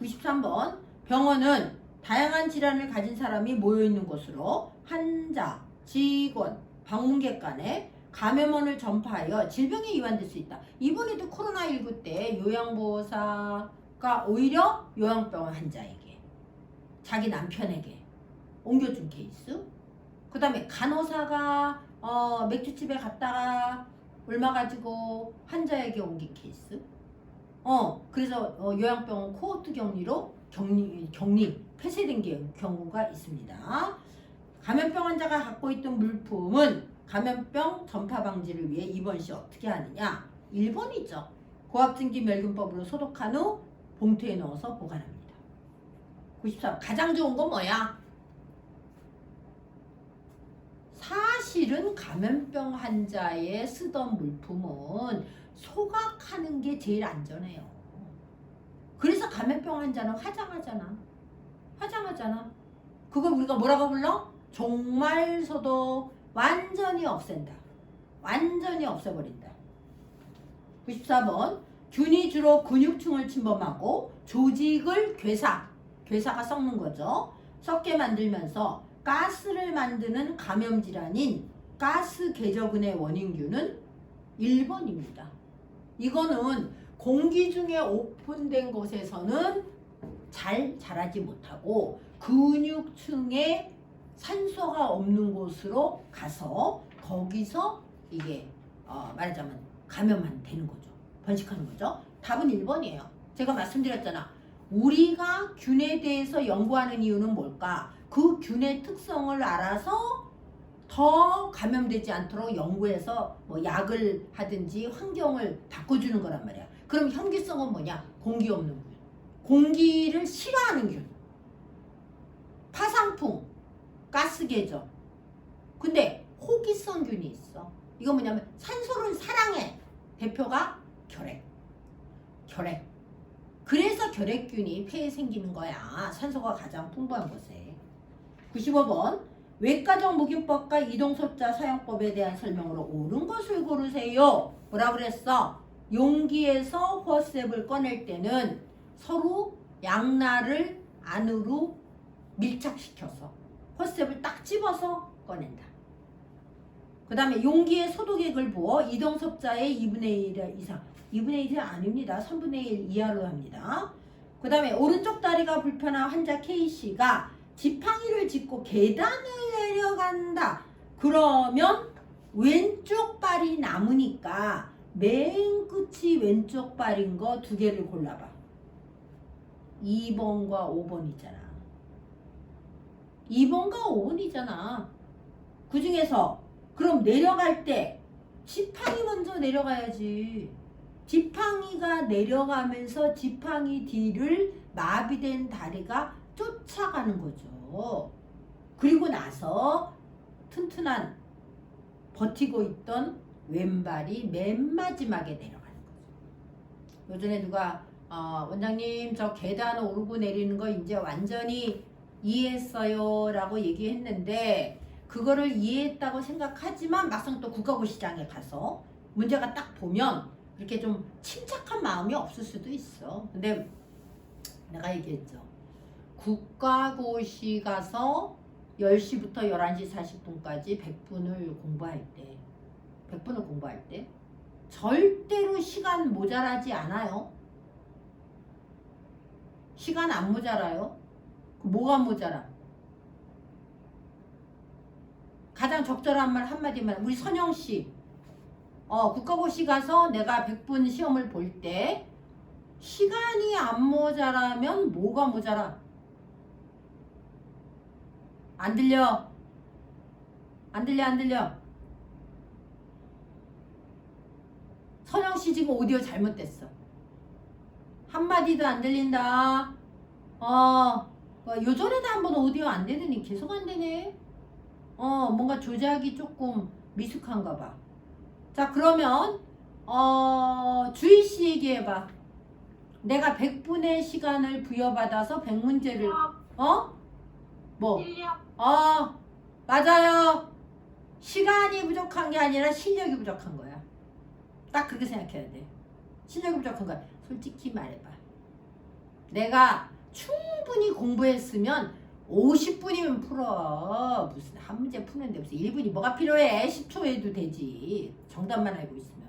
93번. 병원은 다양한 질환을 가진 사람이 모여있는 곳으로 환자, 직원, 방문객 간에 감염원을 전파하여 질병에 이완될 수 있다. 이번에도 코로나19 때 요양보호사가 오히려 요양병원 환자에게, 자기 남편에게 옮겨준 케이스. 그 다음에 간호사가 맥주집에 갔다가 옮아가지고 환자에게 옮긴 케이스. 그래서 요양병원 코호트 격리로 격리 폐쇄된 경우가 있습니다. 감염병 환자가 갖고 있던 물품은 감염병 전파 방지를 위해 입원 시 어떻게 하느냐? 1번이죠. 고압증기 멸균법으로 소독한 후 봉투에 넣어서 보관합니다. 93. 가장 좋은 건 뭐야? 사실은 감염병 환자에 쓰던 물품은 소각하는 게 제일 안전해요. 그래서 감염병 환자는 화장하잖아. 그걸 우리가 뭐라고 불러? 종말소독. 완전히 없앤다. 완전히 없애버린다. 94번. 균이 주로 근육층을 침범하고 조직을 괴사가 썩는 거죠. 썩게 만들면서 가스를 만드는 감염질환인 가스 궤적근의 원인균은 1번입니다. 이거는 공기 중에 오픈된 곳에서는 잘 자라지 못하고 근육층에 산소가 없는 곳으로 가서 거기서 이게 말하자면 감염만 되는 거죠. 번식하는 거죠. 답은 1번이에요. 제가 말씀드렸잖아. 우리가 균에 대해서 연구하는 이유는 뭘까? 그 균의 특성을 알아서 더 감염되지 않도록 연구해서 뭐 약을 하든지 환경을 바꿔주는 거란 말이야. 그럼 현기성은 뭐냐? 공기 없는 균. 공기를 싫어하는 균. 파상풍, 가스계죠. 근데 호기성 균이 있어. 이거 뭐냐면 산소를 사랑해. 대표가 결핵. 그래서 결핵균이 폐에 생기는 거야. 산소가 가장 풍부한 곳에. 95번. 외과적 목유법과 이동소자 사용법에 대한 설명으로 옳은 것을 고르세요. 뭐라 그랬어? 용기에서 호셉을 꺼낼 때는 서로 양날을 안으로 밀착시켜서 호셉을 딱 집어서 꺼낸다. 그 다음에 용기에 소독액을 부어 이동섭자의 2분의 1 이상, 2분의 1이 아닙니다. 3분의 1 이하로 합니다. 그 다음에 오른쪽 다리가 불편한 환자 K씨가 지팡이를 짚고 계단을 내려간다. 그러면 왼쪽 발이 남으니까 맨 끝이 왼쪽 발인 거 두 개를 골라봐. 2번과 5번이잖아. 2번과 5번이잖아. 그 중에서 그럼 내려갈 때 지팡이 먼저 내려가야지. 지팡이가 내려가면서 지팡이 뒤를 마비된 다리가 쫓아가는 거죠. 그리고 나서 튼튼한 버티고 있던 왼발이 맨 마지막에 내려가는 거죠. 요전에 누가 원장님 저 계단 오르고 내리는 거 이제 완전히 이해했어요 라고 얘기했는데 그거를 이해했다고 생각하지만 막상 또 국가고시장에 가서 문제가 딱 보면 이렇게 좀 침착한 마음이 없을 수도 있어. 근데 내가 얘기했죠. 국가고시 가서 10시부터 11시 40분까지 100분을 공부할 때 절대로 시간 모자라지 않아요. 시간 안 모자라요. 뭐가 모자라? 가장 적절한 말 한마디만. 우리 선영씨 국가고시 가서 내가 100분 시험을 볼 때 시간이 안 모자라면 뭐가 모자라? 안 들려. 선영씨 지금 오디오 잘못됐어. 한마디도 안 들린다. 요전에도 한번 오디오 안 되더니 계속 안 되네. 뭔가 조작이 조금 미숙한가 봐. 자, 그러면 주희 씨 얘기해봐. 내가 100분의 시간을 부여받아서 100문제를 뭐? 실력. 맞아요. 시간이 부족한 게 아니라 실력이 부족한 거야. 딱 그렇게 생각해야 돼. 실력이 부족한 거야. 솔직히 말해봐. 내가 충분히 공부했으면 50분이면 풀어. 무슨 한 문제 푸는데 무슨 1분이 뭐가 필요해. 10초 해도 되지. 정답만 알고 있으면.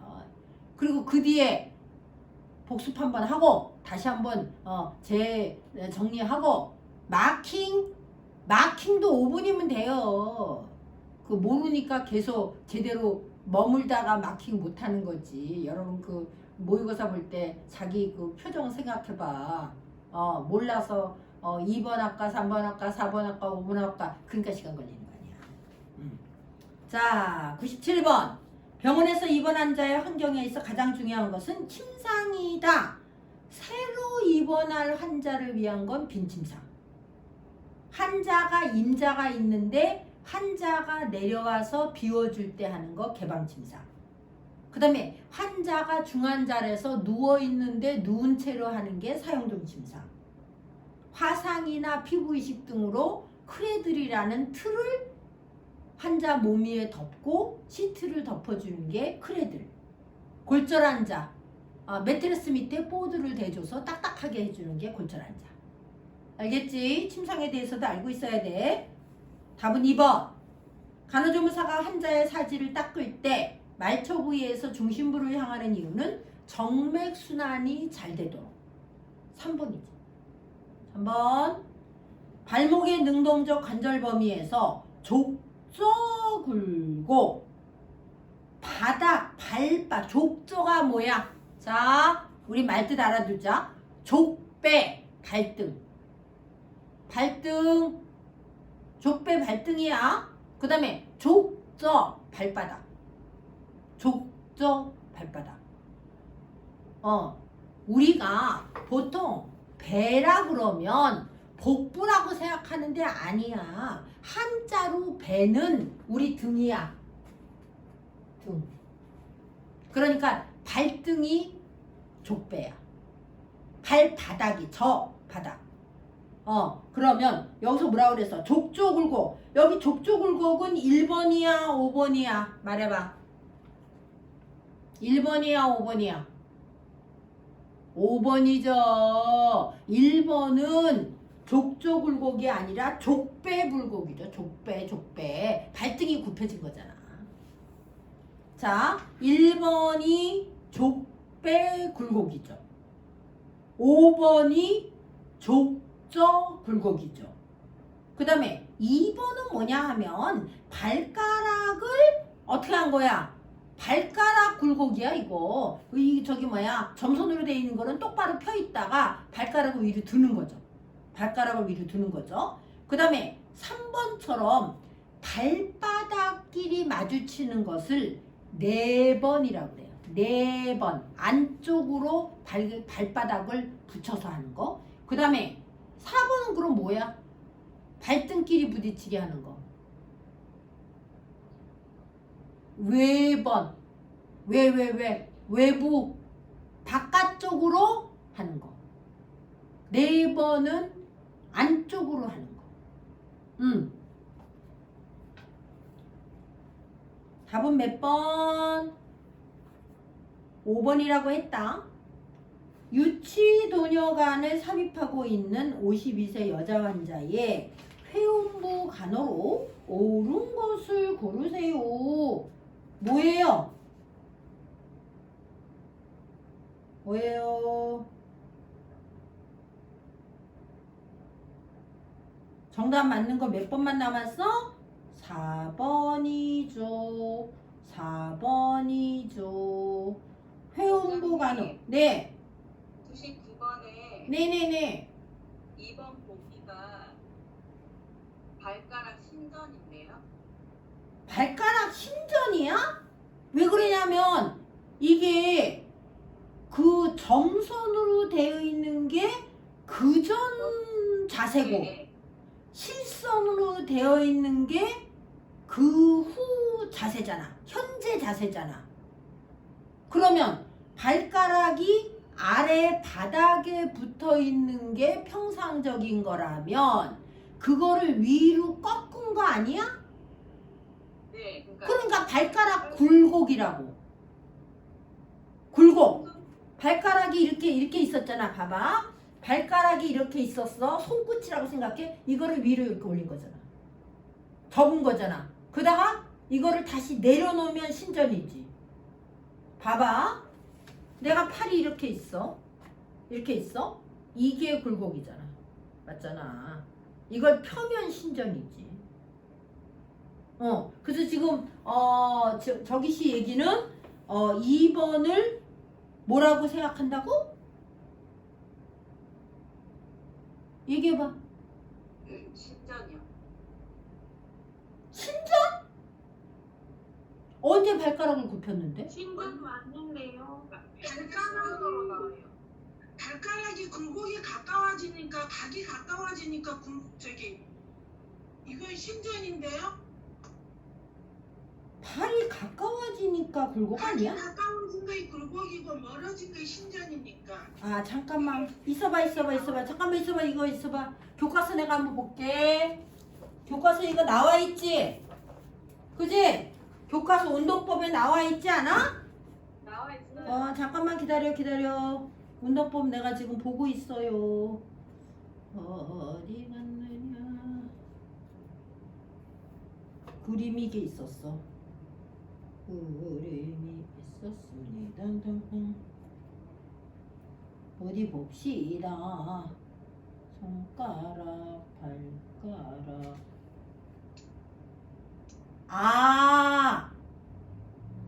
그리고 그 뒤에 복습 한번 하고 다시 한번 정리하고 마킹도 5분이면 돼요. 그 모르니까 계속 제대로 머물다가 마킹 못하는 거지. 여러분 그 모의고사 볼 때 자기 그 표정 생각해봐. 몰라서 2번 할까 3번 할까 4번 할까 5번 할까 그러니까 시간 걸리는 거 아니야. 자, 97번. 병원에서 입원 환자의 환경에 있어 가장 중요한 것은 침상이다. 새로 입원할 환자를 위한 건 빈침상. 환자가 임자가 있는데 환자가 내려와서 비워줄 때 하는 거 개방침상. 그 다음에 환자가 중환자에서 누워있는데 누운 채로 하는 게 사용중 침상. 화상이나 피부이식 등으로 크레들이라는 틀을 환자 몸 위에 덮고 시트를 덮어주는 게 크레들. 골절 환자, 매트리스 밑에 보드를 대줘서 딱딱하게 해주는 게 골절 환자. 알겠지? 침상에 대해서도 알고 있어야 돼. 답은 2번. 간호조무사가 환자의 사지를 닦을 때 말초 부위에서 중심부를 향하는 이유는 정맥순환이 잘 되도록. 3번이지. 3번. 발목의 능동적 관절 범위에서 족저 굴고 바닥, 발바, 족저가 뭐야? 자, 우리 말뜻 알아두자. 족배, 발등. 발등, 족배 발등이야. 그 다음에 족저 발바닥. 족저 발바닥. 우리가 보통 배라 그러면 복부라고 생각하는데 아니야. 한자로 배는 우리 등이야. 등. 그러니까 발등이 족배야. 발바닥이 저 바닥. 그러면 여기서 뭐라고 그랬어? 족저굴곡. 여기 족저굴곡은 1번이야 5번이야? 말해봐. 1번이야 5번이야? 5번이죠. 1번은 족저굴곡이 아니라 족배불곡이죠. 족배. 발등이 굽혀진 거잖아. 자, 1번이 족배굴곡이죠. 5번이 족저굴곡이죠. 그 다음에 2번은 뭐냐 하면 발가락을 어떻게 한 거야? 발가락 굴곡이야 이거. 저기 뭐야, 점선으로 되어 있는 거는 똑바로 펴 있다가 발가락을 위로 드는 거죠. 발가락을 위로 드는 거죠. 그 다음에 3번처럼 발바닥끼리 마주치는 것을 4번이라고 그래요. 4번 안쪽으로 발바닥을 붙여서 하는 거. 그 다음에 4번은 그럼 뭐야? 발등끼리 부딪히게 하는 거. 외번. 외부 바깥쪽으로 하는 거. 4번은 안쪽으로 하는 거. 답은 몇 번? 5번이라고 했다. 유치도녀관을 삽입하고 있는 52세 여자 환자의 회음부 간호로 옳은 것을 고르세요. 뭐예요? 정답 맞는 거 몇 번만 남았어? 4번이죠. 4번이죠. 회음부 간호. 네. 99번에 네네네. 2번 보기가 발가락 신전인데요. 발가락 신전이야? 왜 그러냐면 이게 그 점선으로 되어 있는 게 그전 자세고 네. 실선으로 되어 있는 게 그 후 자세잖아. 현재 자세잖아. 그러면 발가락이 아래 바닥에 붙어 있는 게 평상적인 거라면 그거를 위로 꺾은 거 아니야? 네. 그러니까 발가락 굴곡이라고. 굴곡. 발가락이 이렇게 있었잖아. 봐봐. 발가락이 이렇게 있었어. 손끝이라고 생각해. 이거를 위로 이렇게 올린 거잖아. 접은 거잖아. 그다가 이거를 다시 내려놓으면 신전이지. 봐봐. 내가 팔이 이렇게 있어. 이렇게 있어. 이게 굴곡이잖아. 맞잖아. 이걸 펴면 신전이지. 그래서 지금 저기 씨 얘기는 2번을 뭐라고 생각한다고? 얘기해봐. 신전이요. 신전? 언제 발가락을 굽혔는데? 신전 맞는데요. 발가락으로 나와요. 발가락이 굴곡이 가까워지니까 각이 가까워지니까 이건 신전인데요? 팔이 가까워지니까 굴곡 아니야? 각이 가까워진 게 굴곡이고 멀어진 게 신전이니까. 아 잠깐만 있어봐 잠깐만 이거 있어봐. 교과서 내가 한번 볼게. 교과서 이거 나와 있지? 그지? 교과서 운동법에 나와 있지 않아? 나와 있어요. 잠깐만 기다려. 운동법 내가 지금 보고 있어요. 어디 갔느냐. 그림이 이게 있었어. 그림이 있었습니다. 어디 봅시다. 손가락, 발가락.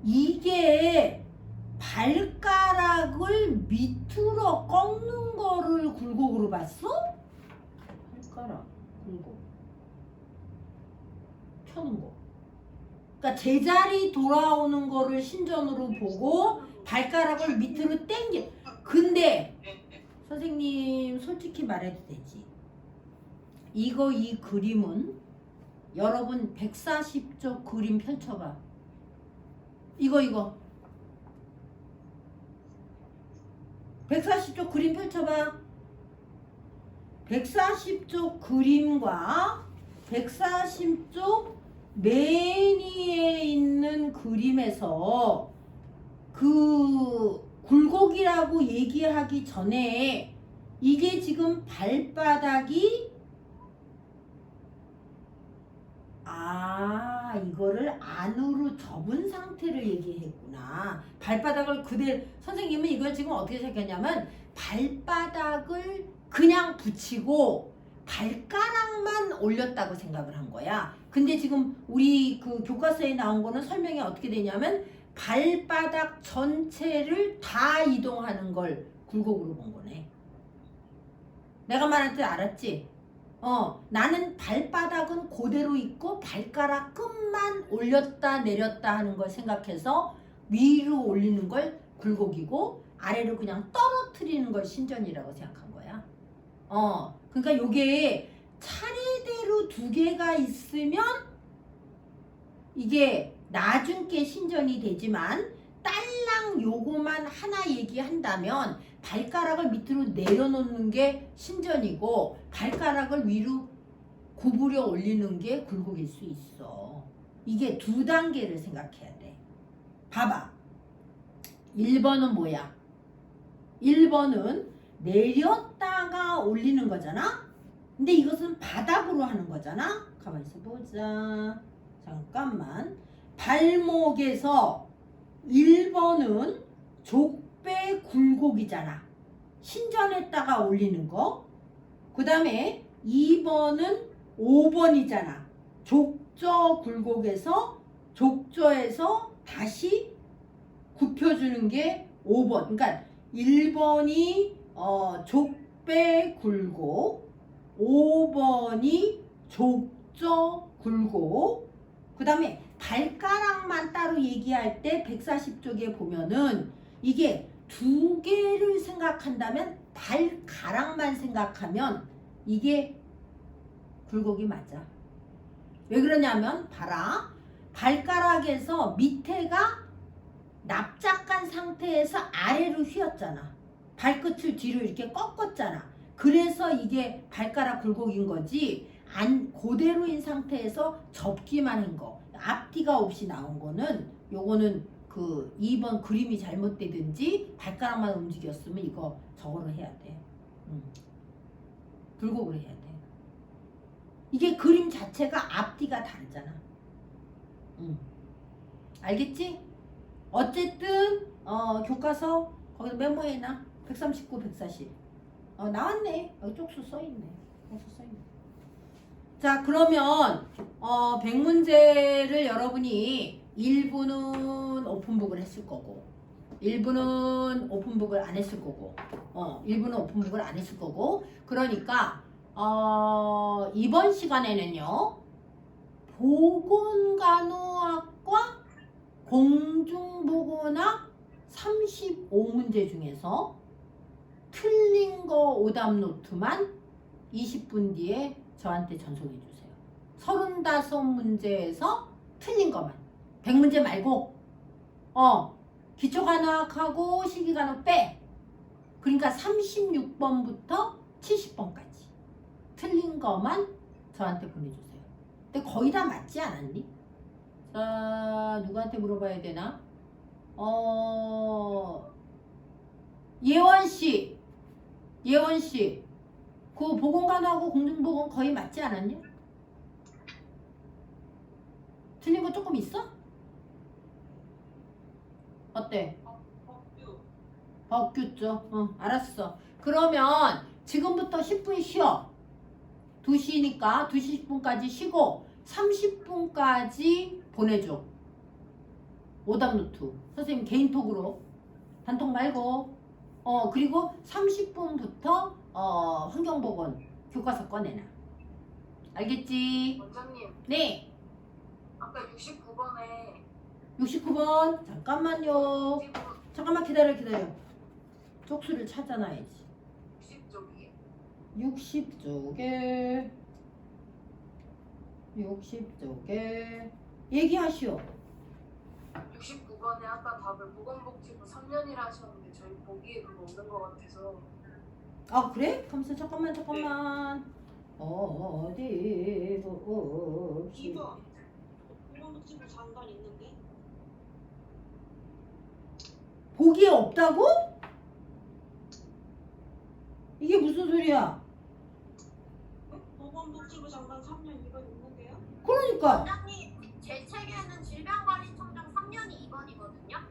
이게 발가락을 밑으로 꺾는 거를 굴곡으로 봤어? 발가락, 굴곡. 펴는 거. 그러니까 제자리 돌아오는 거를 신전으로 보고 발가락을 밑으로 당겨. 근데 선생님 솔직히 말해도 되지. 이 그림은 여러분 140쪽 그림 펼쳐봐. 이거 140쪽 그림 펼쳐봐. 140쪽 그림과 140쪽 맨 위에 있는 그림에서 그 굴곡이라고 얘기하기 전에 이게 지금 발바닥이 이거를 안으로 접은 상태를 얘기했구나. 발바닥을 그대로 선생님은 이걸 지금 어떻게 생각했냐면 발바닥을 그냥 붙이고 발가락만 올렸다고 생각을 한 거야. 근데 지금 우리 그 교과서에 나온 거는 설명이 어떻게 되냐면 발바닥 전체를 다 이동하는 걸 굴곡으로 본 거네. 내가 말할 때 알았지? 나는 발바닥은 그대로 있고 발가락 끝만 올렸다 내렸다 하는 걸 생각해서 위로 올리는 걸 굴곡이고 아래로 그냥 떨어뜨리는 걸 신전이라고 생각한 거야. 그러니까 요게 차례대로 두 개가 있으면 이게 나중 게 신전이 되지만 딸랑 요거만 하나 얘기한다면 발가락을 밑으로 내려놓는 게 신전이고 발가락을 위로 구부려 올리는 게 굴곡일 수 있어. 이게 두 단계를 생각해야 돼. 봐봐. 1번은 뭐야? 1번은 내렸다가 올리는 거잖아? 근데 이것은 바닥으로 하는 거잖아? 가만히 있어 보자. 잠깐만. 발목에서 1번은 족배 굴곡이잖아. 신전했다가 올리는 거. 그 다음에 2번은 5번이잖아. 족저 굴곡에서 족저에서 다시 굽혀주는 게 5번. 그러니까 1번이 족배 굴곡, 5번이 족저 굴곡. 그 다음에 발가락만 따로 얘기할 때 140쪽에 보면은 이게 두 개를 생각한다면 발가락만 생각하면 이게 굴곡이 맞아. 왜 그러냐면 봐라. 발가락에서 밑에가 납작한 상태에서 아래로 휘었잖아. 발끝을 뒤로 이렇게 꺾었잖아. 그래서 이게 발가락 굴곡인 거지. 그대로인 상태에서 접기만 한 거. 앞뒤가 없이 나온 거는 요거는 그 2번 그림이 잘못되든지 발가락만 움직였으면 이거 저거를 해야 돼. 굴곡을 해야 돼. 이게 그림 자체가 앞뒤가 다르잖아. 알겠지? 어쨌든 교과서 거기서 메모해놔. 139, 140. 나왔네. 여기 쪽수 써있네. 써있네. 자, 그러면 100문제를 여러분이 1부는 오픈북을 했을 거고 1부는 오픈북을 안 했을 거고 1부는 오픈북을 안 했을 거고 그러니까 이번 시간에는요 보건간호학과 공중보건학 35문제 중에서 틀린 거 오답 노트만 20분 뒤에 저한테 전송해 주세요. 35문제에서 틀린 것만 100문제 말고 기초간호학하고 실기간호 빼. 그러니까 36번부터 70번까지 틀린 것만 저한테 보내주세요. 근데 거의 다 맞지 않았니? 자, 누구한테 물어봐야 되나? 예원씨 그 보건간호하고 공중보건 거의 맞지 않았냐? 틀린 거 조금 있어? 어때? 법규죠. 알았어. 그러면 지금부터 10분 쉬어. 2시니까 2시 10분까지 쉬고 30분까지 보내줘. 오답노트. 선생님 개인톡으로. 단톡 말고. 그리고 30분부터 환경보건 교과서 꺼내놔. 알겠지? 원장님, 네. 아까 69번에 69번. 잠깐만요. 잠깐만 기다려. 쪽수를 찾아놔야지. 60쪽이에요. 60쪽에 얘기하시오. 69번에 아까 답을 보건복지부 3년이라 하셨는데 저희 보기에 그거 없는 것 같아서. 그래? 하면서 잠깐만. 어디 봅시다. 2번 보건복지부 장관 있는데 보기에 없다고? 이게 무슨 소리야? 보건복지부 장관 3년 2번 있는데요? 그러니까 원장님, 제 책에는 질병관리청장 3년이 2번이거든요.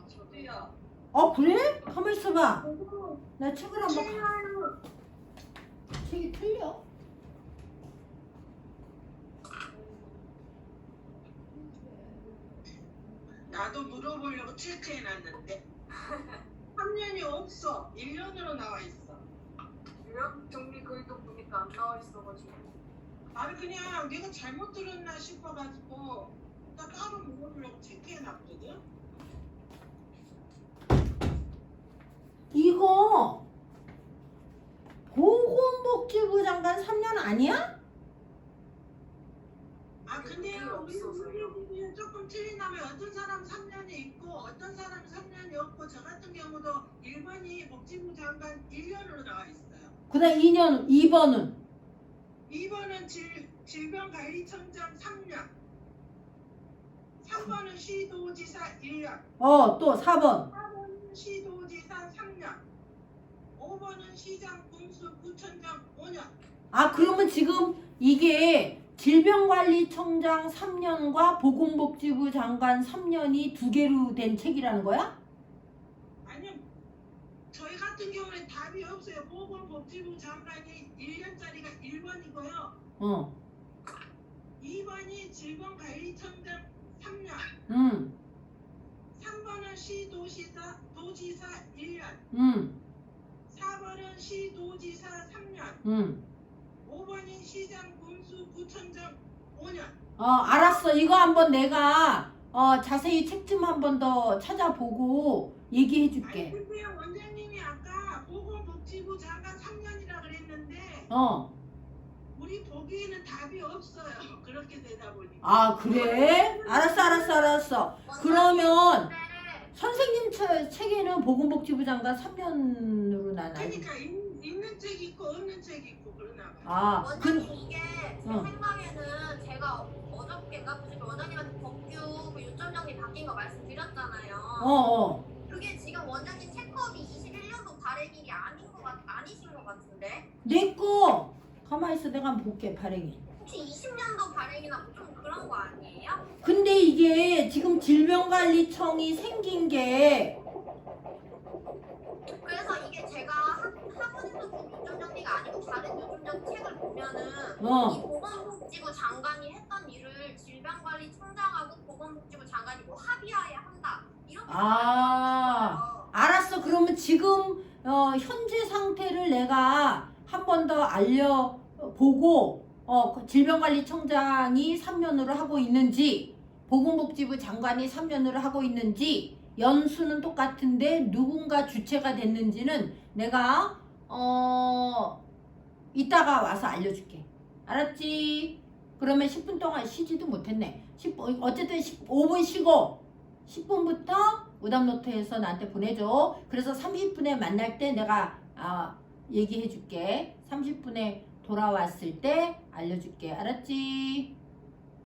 저도요. 그래? 가만 있어봐. 나 책을 한번 책이 틀려? 나도 물어보려고 체크해놨는데 3년이 없어. 1년으로 나와 있어. 요약 정리 글도 보니까 안 나와 있어가지고. 아니 그냥 내가 잘못 들었나 싶어가지고 나 따로 물어보려고 체크해놨거든. 이거 보건복지부 장관 3년 아니야? 근데 그게 우리 없어서요. 우리 조금 틀리나면 어떤 사람 3년이 있고 어떤 사람 3년이 없고 저 같은 경우도 1번이 복지부 장관 1년으로 나와 있어요. 그 다음 2번은 2번은 질병관리청장 3년. 3번은 시도지사 1년. 또 4번 4번은 시도지사 3년. 5번은 시장 군수 구청장 5년. 그러면 지금 이게 질병관리청장 3년과 보건복지부 장관 3년이 두 개로 된 책이라는 거야? 아니요. 저희 같은 경우에 답이 없어요. 보건복지부 장관이 1년짜리가 1번이고요. 2번이 질병관리청장 3년. 3번은 시도지사 1년. 4번은 시도지사 3년. 5번이 시장 군수 구청장 5년. 알았어. 이거 한번 내가 자세히 책 좀 한 번 더 찾아보고 얘기해 아니 줄게. 근데 원장님이 아까 보건복지부 장관 3년이라 그랬는데 우리 보기에는 답이 없어요. 그렇게 되다 보니까. 아 그래? 알았어. 그러면 선생님 책에는 보건복지부 장관 3년으로 난 알고. 그러니까 있는 책 있고 없는 책 있고 그러나 봐요. 아, 원장님 이게 제 어. 생각에는 제가 어저께인가 그저께 원장님한테 법규 그 요점 정리 바뀐 거 말씀드렸잖아요. 그게 지금 원장님 체크업이 21년도 발행일이 아니신 것 같은데 내 거 가만히 있어. 내가 한번 볼게 발행이. 혹시 20년도 발행이나 뭐 좀 그런 거 아니에요? 근데 이게 지금 질병관리청이 생긴 게 그래서 이게 제가 학원에서 준 요점 정리가 아니고 다른 요점 정리 책을 보면은 이 보건복지부 장관이 했던 일을 질병관리청장하고 보건복지부 장관이 뭐 합의하에 한다 이렇게 아, 알았어. 그러면 지금 현재 상태를 내가 한 번 더 알려보고 질병관리청장이 3년으로 하고 있는지 보건복지부 장관이 3년으로 하고 있는지 연수는 똑같은데 누군가 주체가 됐는지는 내가 이따가 와서 알려줄게. 알았지? 그러면 10분 동안 쉬지도 못했네. 어쨌든 15분 쉬고 10분부터 오답노트에서 나한테 보내줘. 그래서 30분에 만날 때 내가 얘기해 줄게. 30분에 돌아왔을 때 알려줄게. 알았지?